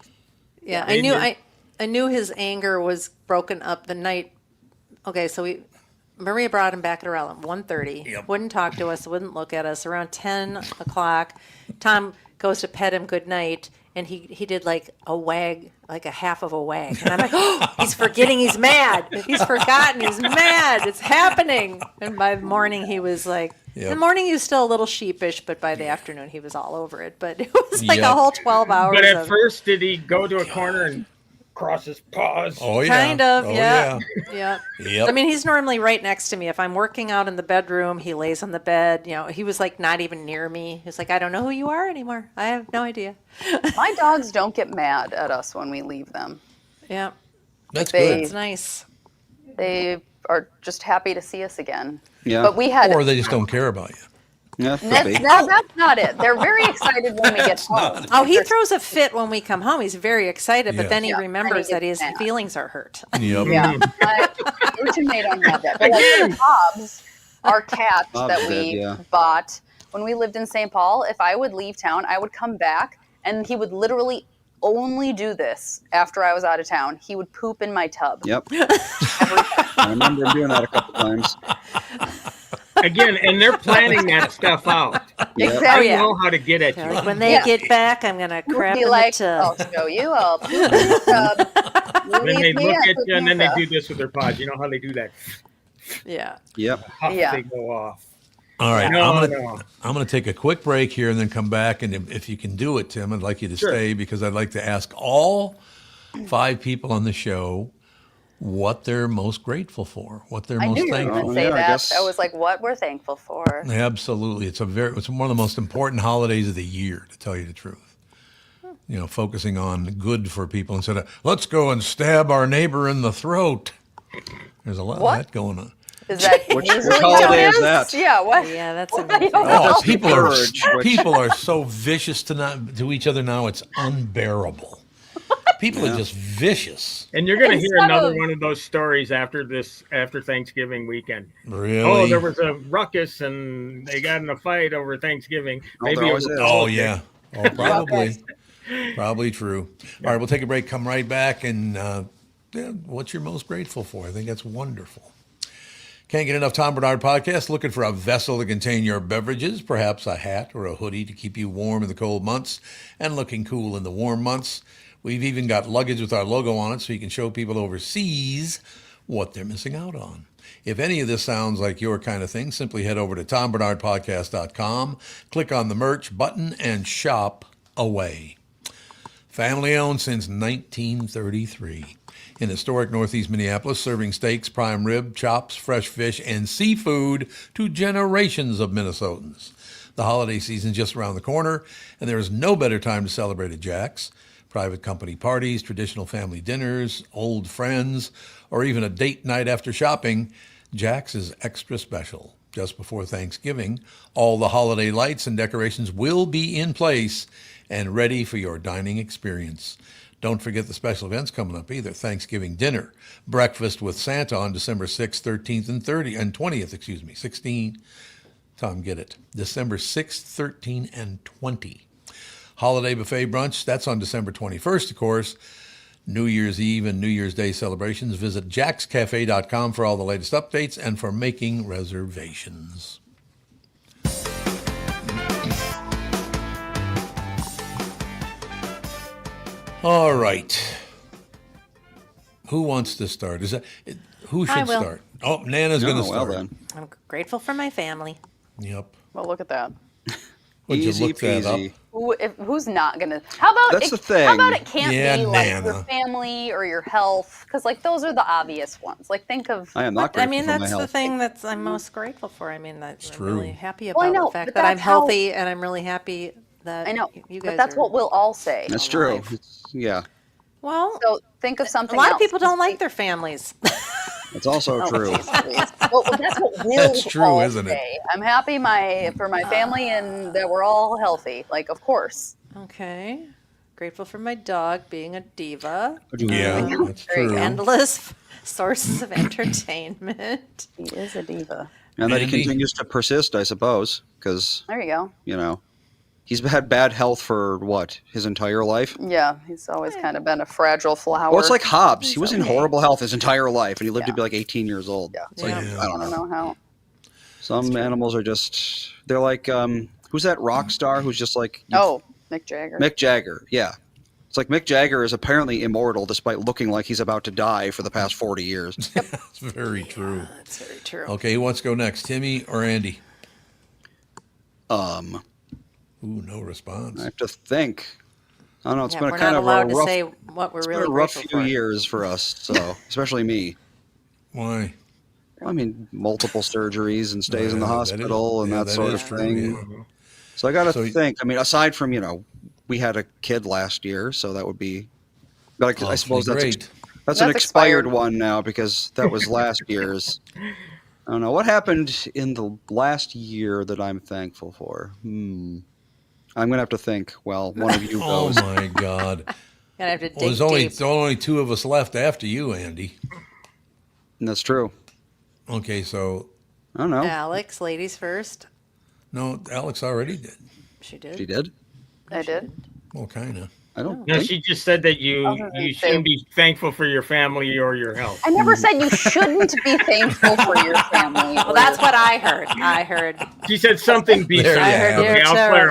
Yeah, They knew. I knew his anger was broken up the night. Okay, so Maria brought him back at around 1:30. Yep. Wouldn't talk to us, wouldn't look at us. Around 10 o'clock, Tom goes to pet him good night, and he did like a wag, like a half of a wag. And I'm like, oh, he's forgetting he's mad. He's forgotten he's mad. It's happening. And by the morning, he was like, in Yep. the morning he was still a little sheepish, but by the afternoon he was all over it. But it was like Yep. a whole 12 hours But at of first, did he go to a corner and cross his paws? Oh, yeah. kind of, Oh, yeah. Yeah. Yep. I mean, he's normally right next to me. If I'm working out in the bedroom, he lays on the bed. He was like not even near me. He's like, I don't know who you are anymore. I have no idea. My dogs don't get mad at us when we leave them. Yeah. That's They- good. It's nice. They are just happy to see us again. Yeah. But we had Or they just don't care about you. Yeah, could be. that's not it. They're very excited when we get home. Oh, he throws a fit when we come home. He's very excited, but Yeah. then he Yeah, remembers and he that his gets mad. feelings are hurt. Yep. Yeah, Rich and May don't have that. But like Bob's, our cat Bob's that we did, yeah. bought when we lived in St. Paul, if I would leave town, I would come back, and he would literally only do this after I was out of town. He would poop in my tub. Yep. I remember him doing that a couple times. Again, and they're planning that stuff out. Yep. Exactly. I know how to get at They're you. like, when they Yeah. get back, I'm going to He would crap be in like, the I'll tub. show you. I'll poop in the tub. You Then they leave me, look I at poop you, in and the then they tub. do this with their paws. You know how they do that? Yeah. Yep. Puff, Yeah. They go off. All right. No, I'm gonna take a quick break here and then come back. And if you can do it, Tim, I'd like you to Sure. stay because I'd like to ask all 5 people on the show what they're most grateful for, what they're I most knew you were thankful going for. to say Yeah, I that. guess- I was like, what we're thankful for. Absolutely. It's one of the most important holidays of the year, to tell you the truth. Focusing on good for people instead of let's go and stab our neighbor in the throat. There's a lot What? of that going on. Is that Which usually holiday how it is that? Yeah, what? Yeah, that's What a do you thing. know? Oh, Purge, which- people are so vicious to each other now. It's unbearable. People are just vicious. And you're going to hear Instead another of- one of those stories after Thanksgiving weekend. Really? Oh, there was a ruckus and they got in a fight over Thanksgiving. Oh, there always over is. Oh politics. yeah. Oh, probably. Probably true. All right, we'll take a break. Come right back. And what's you're most grateful for? I think that's wonderful. Can't get enough Tom Bernard podcast. Looking for a vessel to contain your beverages, perhaps a hat or a hoodie to keep you warm in the cold months and looking cool in the warm months. We've even got luggage with our logo on it so you can show people overseas what they're missing out on. If any of this sounds like your kind of thing, simply head over to tombernardpodcast.com, click on the merch button, and shop away. Family owned since 1933. In historic Northeast Minneapolis, serving steaks, prime rib, chops, fresh fish, and seafood to generations of Minnesotans. The holiday season is just around the corner, and there is no better time to celebrate at Jack's. Private company parties, traditional family dinners, old friends, or even a date night after shopping, Jack's is extra special. Just before Thanksgiving, all the holiday lights and decorations will be in place and ready for your dining experience. Don't forget the special events coming up either. Thanksgiving dinner, breakfast with Santa on December 6th, 13th, and 20th, 16. Tom, get it. December 6th, 13, and 20. Holiday buffet brunch, that's on December 21st, of course. New Year's Eve and New Year's Day celebrations. Visit jackscafe.com for all the latest updates and for making reservations. All right. Who wants to start? Who I should will. start? Oh, Nana's going to well start. then. I'm grateful for my family. Yep. Well, look at that. Would you Easy look that up? peasy. Who's not gonna? How about That's it, the thing. How about it can't Yeah, be like Nana. your family or your health? Because like those are the obvious ones. Like think of. I am not I grateful mean, for my that's the health. thing that's I'm most grateful for. I mean, that I'm true. really happy Well, I about know, the fact but that I'm that's how- healthy, and I'm really happy that I know, you guys but that's are what we'll all say. That's true. alive. Yeah, Well, So think of a something. lot of else. people don't like their families. that's also true. Well, that's what we'll That's true, all isn't it? say. I'm happy for my family and that we're all healthy. Like, of course. Okay. Grateful for my dog being a diva. Yeah, that's There you true. go. Endless sources of entertainment. He is a diva. And that it Andy? continues to persist, I suppose, because There you go. He's had bad health for what, his entire life? Yeah, he's always kind of been a fragile flower. Well, it's like Hobbes. He was in okay. horrible health his entire life, and he lived to be like 18 years old. Yeah. It's like, Yeah. I don't I know. don't know how. Some animals are just, they're like, who's that rock star who's just like, Oh, Mick Jagger. Mick Jagger, yeah. It's like Mick Jagger is apparently immortal despite looking like he's about to die for the past 40 years. That's very true. That's very true. Okay, who wants to go next, Timmy or Andy? Ooh, no response. I have to think. I don't know. It's Yeah, been we're a kind not of allowed a to rough, say what we're it's really been a rough grateful few for. years for us, so especially me. Why? I mean, multiple surgeries and stays in the Yeah, that is- hospital and yeah, that that sort is of true, thing. yeah. So I got to So- think. I mean, aside from we had a kid last year, so that would be. But I suppose that's great. that's an That's expired expired. one now because that was last year's. I don't know what happened in the last year that I'm thankful for. I'm gonna have to think. Well, one of you Oh goes. my God! Gonna have to dig Well, there's deep. only two of us left after you, Andy. And that's true. Okay, so I don't know. Alex, ladies first. no, Alex already did. She did. She did. I did. Well, kind of. I don't. No, think she just said that you gonna say- shouldn't be thankful for your family or your health. I never said you shouldn't be thankful for your family. Well, that's what I heard. I heard. She said something There besides. you I have heard it. Okay,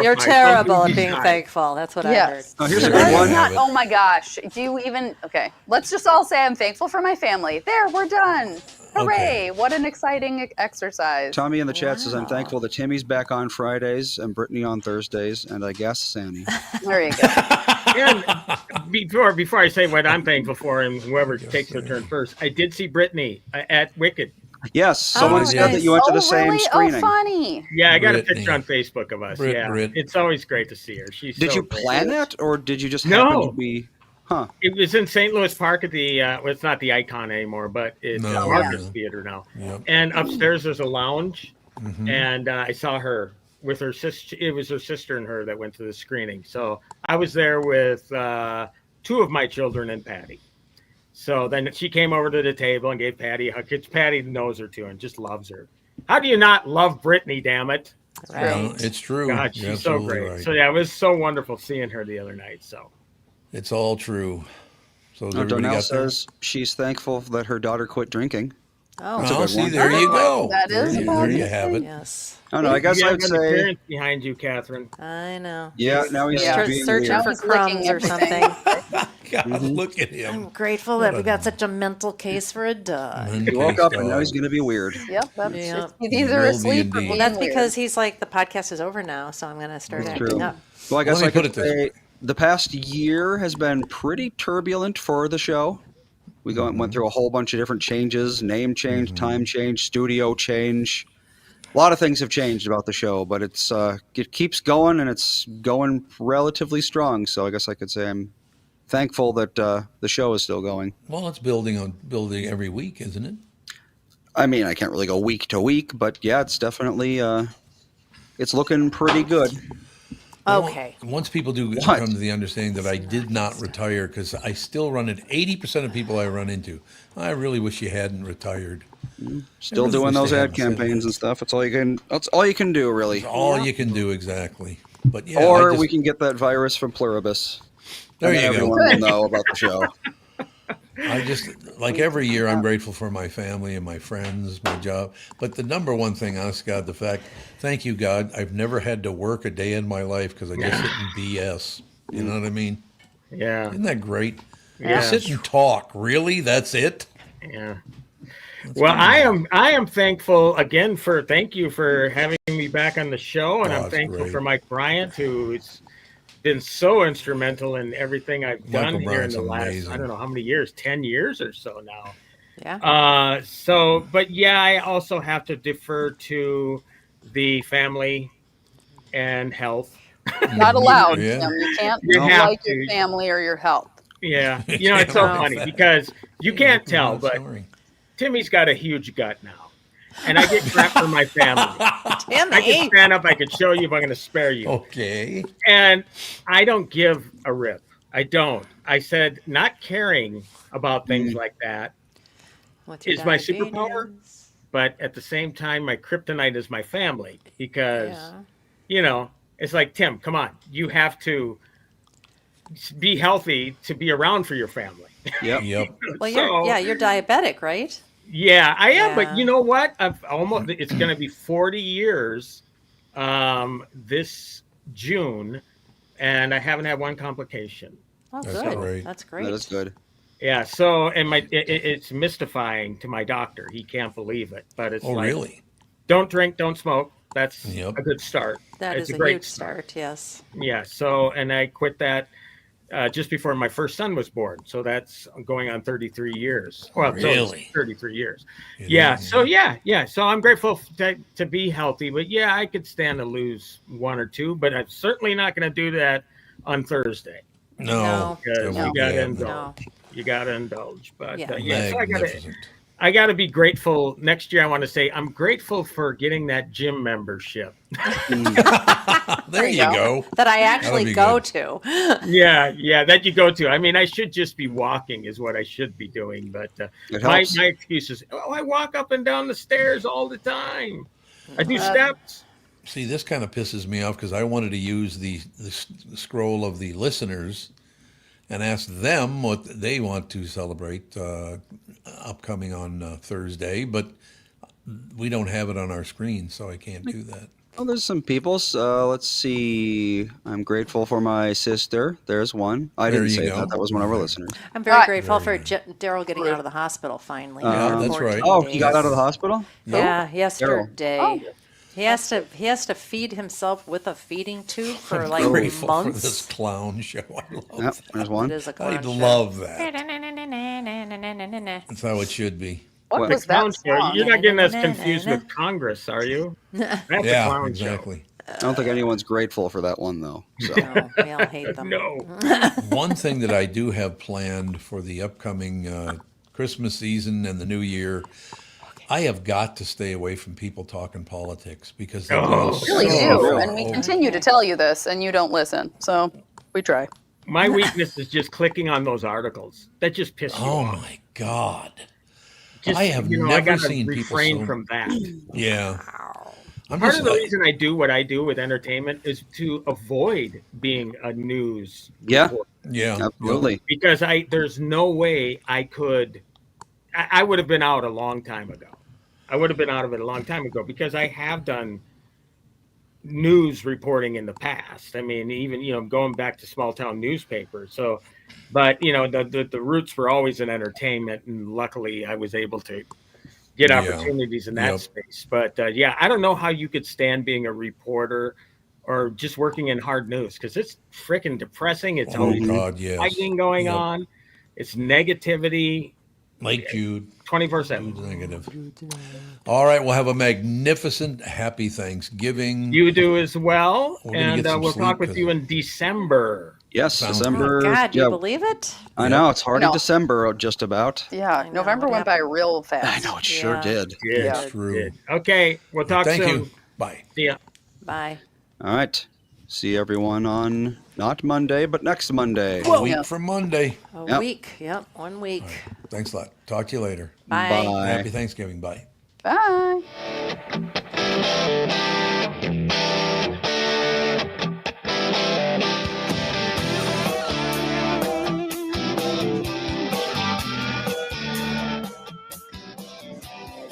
you're I'll clarify. terrible Something at being besides. thankful. That's what Yes. Oh, here's a That good is one. not- oh my gosh. Do you even. Okay. Let's just all say I'm thankful for my family. There, we're done. Hooray. What an exciting exercise. Tommy in the chat says, "I'm Wow. thankful that Timmy's back on Fridays and Brittany on Thursdays, and I guess Sandy." There you go. And before I say what I'm thankful for, and whoever takes their turn first, I did see Brittany at Wicked. Yes, someone said nice. that you went to the same really? screening. Oh, funny. Yeah, I got a Brittany. picture on Facebook of us. Brit- yeah, Brit. it's always great to see her. She's Did so you great. plan that, or did you just No. happen to be? Huh. It was in St. Louis Park at the, well, it's not the Icon anymore, but it's No, Marcus yeah. Theater now. Yep. And upstairs there's a lounge, Mhm. and I saw her with her sister. It was her sister and her that went to the screening. So I was there with 2 of my children and Patty. So then she came over to the table and gave Patty a hug. 'Cause Patty knows her too and just loves her. How do you not love Brittany, damn it? Well, it's true. God, You're she's so absolutely great. right. So yeah, it was so wonderful seeing her the other night. So It's all true. So has Now, everybody Donnell got theirs? says she's thankful that her daughter quit drinking. Oh, That's a Oh, good see, one. there you go. That is there you have it. yes. I don't know. I guess you I have would any say, parents behind you, Catherine. I know. yeah. Now he's Yeah. being Searching weird. for He's licking crumbs or everything. something. God, Mm-hmm. look at him. I'm grateful that we got such a mental case for a dog. He woke up and now he's going to be weird. Yep. That's Yeah. He's He either will be asleep or indeed. being Well, that's weird. because he's like, the podcast is over now, so I'm going to start That's acting true. up. Well, I guess Let me I put could it this say the past year has been pretty turbulent for the show. We went through a whole bunch of different changes, name change, time change, studio change. A lot of things have changed about the show, but it keeps going and it's going relatively strong. So I guess I could say I'm thankful that the show is still going. Well, it's building every week, isn't it? I mean, I can't really go week to week, but yeah, it's definitely it's looking pretty good. Okay. Once people do What? come to the understanding that I did not retire, because I still run into 80% of people I run into. I really wish you hadn't retired. Still really doing wish those they ad hadn't said campaigns that. and stuff. That's all you can do, really. All you can do, exactly. But yeah, Or I just, we can get that virus from Pluribus. there And you then go. everyone will know about the show. I just, like every year, I'm grateful for my family and my friends, my job. But the number one thing, honest to God, the fact, thank you, God, I've never had to work a day in my life because I just sit and BS. You know what I mean? Yeah. Isn't that great? Yeah. Just sit and talk. Really? That's it? Yeah. Well, I am thankful again thank you for having me back on the show, and Oh, I'm it's thankful great. for Mike Bryant, who's been so instrumental in everything I've done Michael here Bryant's in the last, amazing. I don't know how many years, 10 years or so now. Yeah. But yeah, I also have to defer to the family and health. Not allowed. Yeah. Tim. You can't You have like your to. family or your health. Yeah. You know, it's so Wow. funny because you can't tell, I'm but sorry. Timmy's got a huge gut now. And I get crap from my family. I can Timmy. stand up, I can show you if I'm going to spare you. Okay. And I don't give a rip. I don't. I said not caring about things like that, What's your is my superpower? diabetes? but at the same time, my kryptonite is my family because, Yeah. you know, it's like, Tim, come on, you have to be healthy to be around for your family. Yep. Yep. Well, So- you're diabetic, right? Yeah, I am, Yeah. but you know what? It's going to be 40 years this June, and I haven't had one complication. Oh, That's good. great. That's great. That is good. Yeah, so and it's mystifying to my doctor. He can't believe it, but it's Oh, like, really? don't drink, don't smoke. That's Yep. a good start. That It's is a great huge start. Yes. Yeah, so and I quit that just before my first son was born. So that's going on 33 years. Well, so it's Really? 33 years. It Yeah. is. So yeah. So I'm grateful to be healthy, but yeah, I could stand to lose one or two, but I'm certainly not going to do that on Thursday No. because that you would be got to happening. indulge. You got to indulge. But Yeah. yeah, so Magnificent. I got to be grateful. Next year, I want to say I'm grateful for getting that gym membership. There you go. That I actually be go good. to. Yeah, that you go to. I mean, I should just be walking is what I should be doing. But It my helps. excuse is, I walk up and down the stairs all the time. I do steps. See, this kind of pisses me off because I wanted to use the scroll of the listeners and ask them what they want to celebrate upcoming on Thursday, but we don't have it on our screen, so I can't do that. Oh, there's some people. Let's see. I'm grateful for my sister. There's one. I There didn't you say go. that. That was one of our listeners. I'm very Right. grateful for Daryl getting out of the hospital finally. Yeah, after that's 14 right. Oh, he got days. out of the hospital? Yeah, yesterday. Oh. He has to feed himself with a feeding tube for I'm like grateful for this months. clown show. I love Yep, that. there's It one. is a I clown show. love that. That's how it should be. What What? was Clown that show. song? You're not getting us confused with Congress, are you? That's a Yeah, clown exactly. I don't think anyone's grateful for that one though. So No, we all hate them. No. One thing that I do have planned for the upcoming Christmas season and the new year, I have got to stay away from people talking politics because they go Oh, Really so do. far And we over. continue to tell you this, and you don't listen. So we try. My weakness is just clicking on those articles. That just pisses you Oh off. my God. Just, I have I never gotta seen people refrain so. from that. Yeah. I'm Part just of the like, reason I do what I do with entertainment is to avoid being a news Yeah. reporter. yeah. absolutely. Because there's no way I could. I would have been out a long time ago. I would have been out of it a long time ago because I have done news reporting in the past. I mean, even going back to small town newspapers. So, but the roots were always in entertainment, and luckily I was able to get Yeah. opportunities in that Yep. space. But yeah, I don't know how you could stand being a reporter or just working in hard news because it's freaking depressing. It's Oh always God, yes. fighting going Yep. on. It's negativity Lake Jude. 24/7. Jude's negative. All right, we'll have a magnificent, happy Thanksgiving. You do as well, We're gonna and get some we'll talk sleep with 'cause- you in December. Yes, Sounds December. Oh, God, do you yeah, believe it? I know it's already No. December, just about. Yeah, I know, November what went by happened? real I fast. know it sure Yeah. did. Yeah, It's true. good. Okay, we'll talk Thank soon. you. Bye. See ya. Bye. All right. See everyone on not Monday, but next Monday. A week Yeah. from Monday. A Yep. week. Yep, 1 week. Thanks a lot. Talk to you later. Bye. Bye. Happy Thanksgiving. Bye. Bye.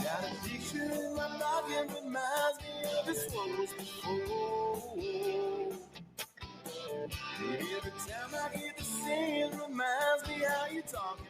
Got a picture in my noggin reminds me of this one was before. Every time I hear the same reminds me how you talking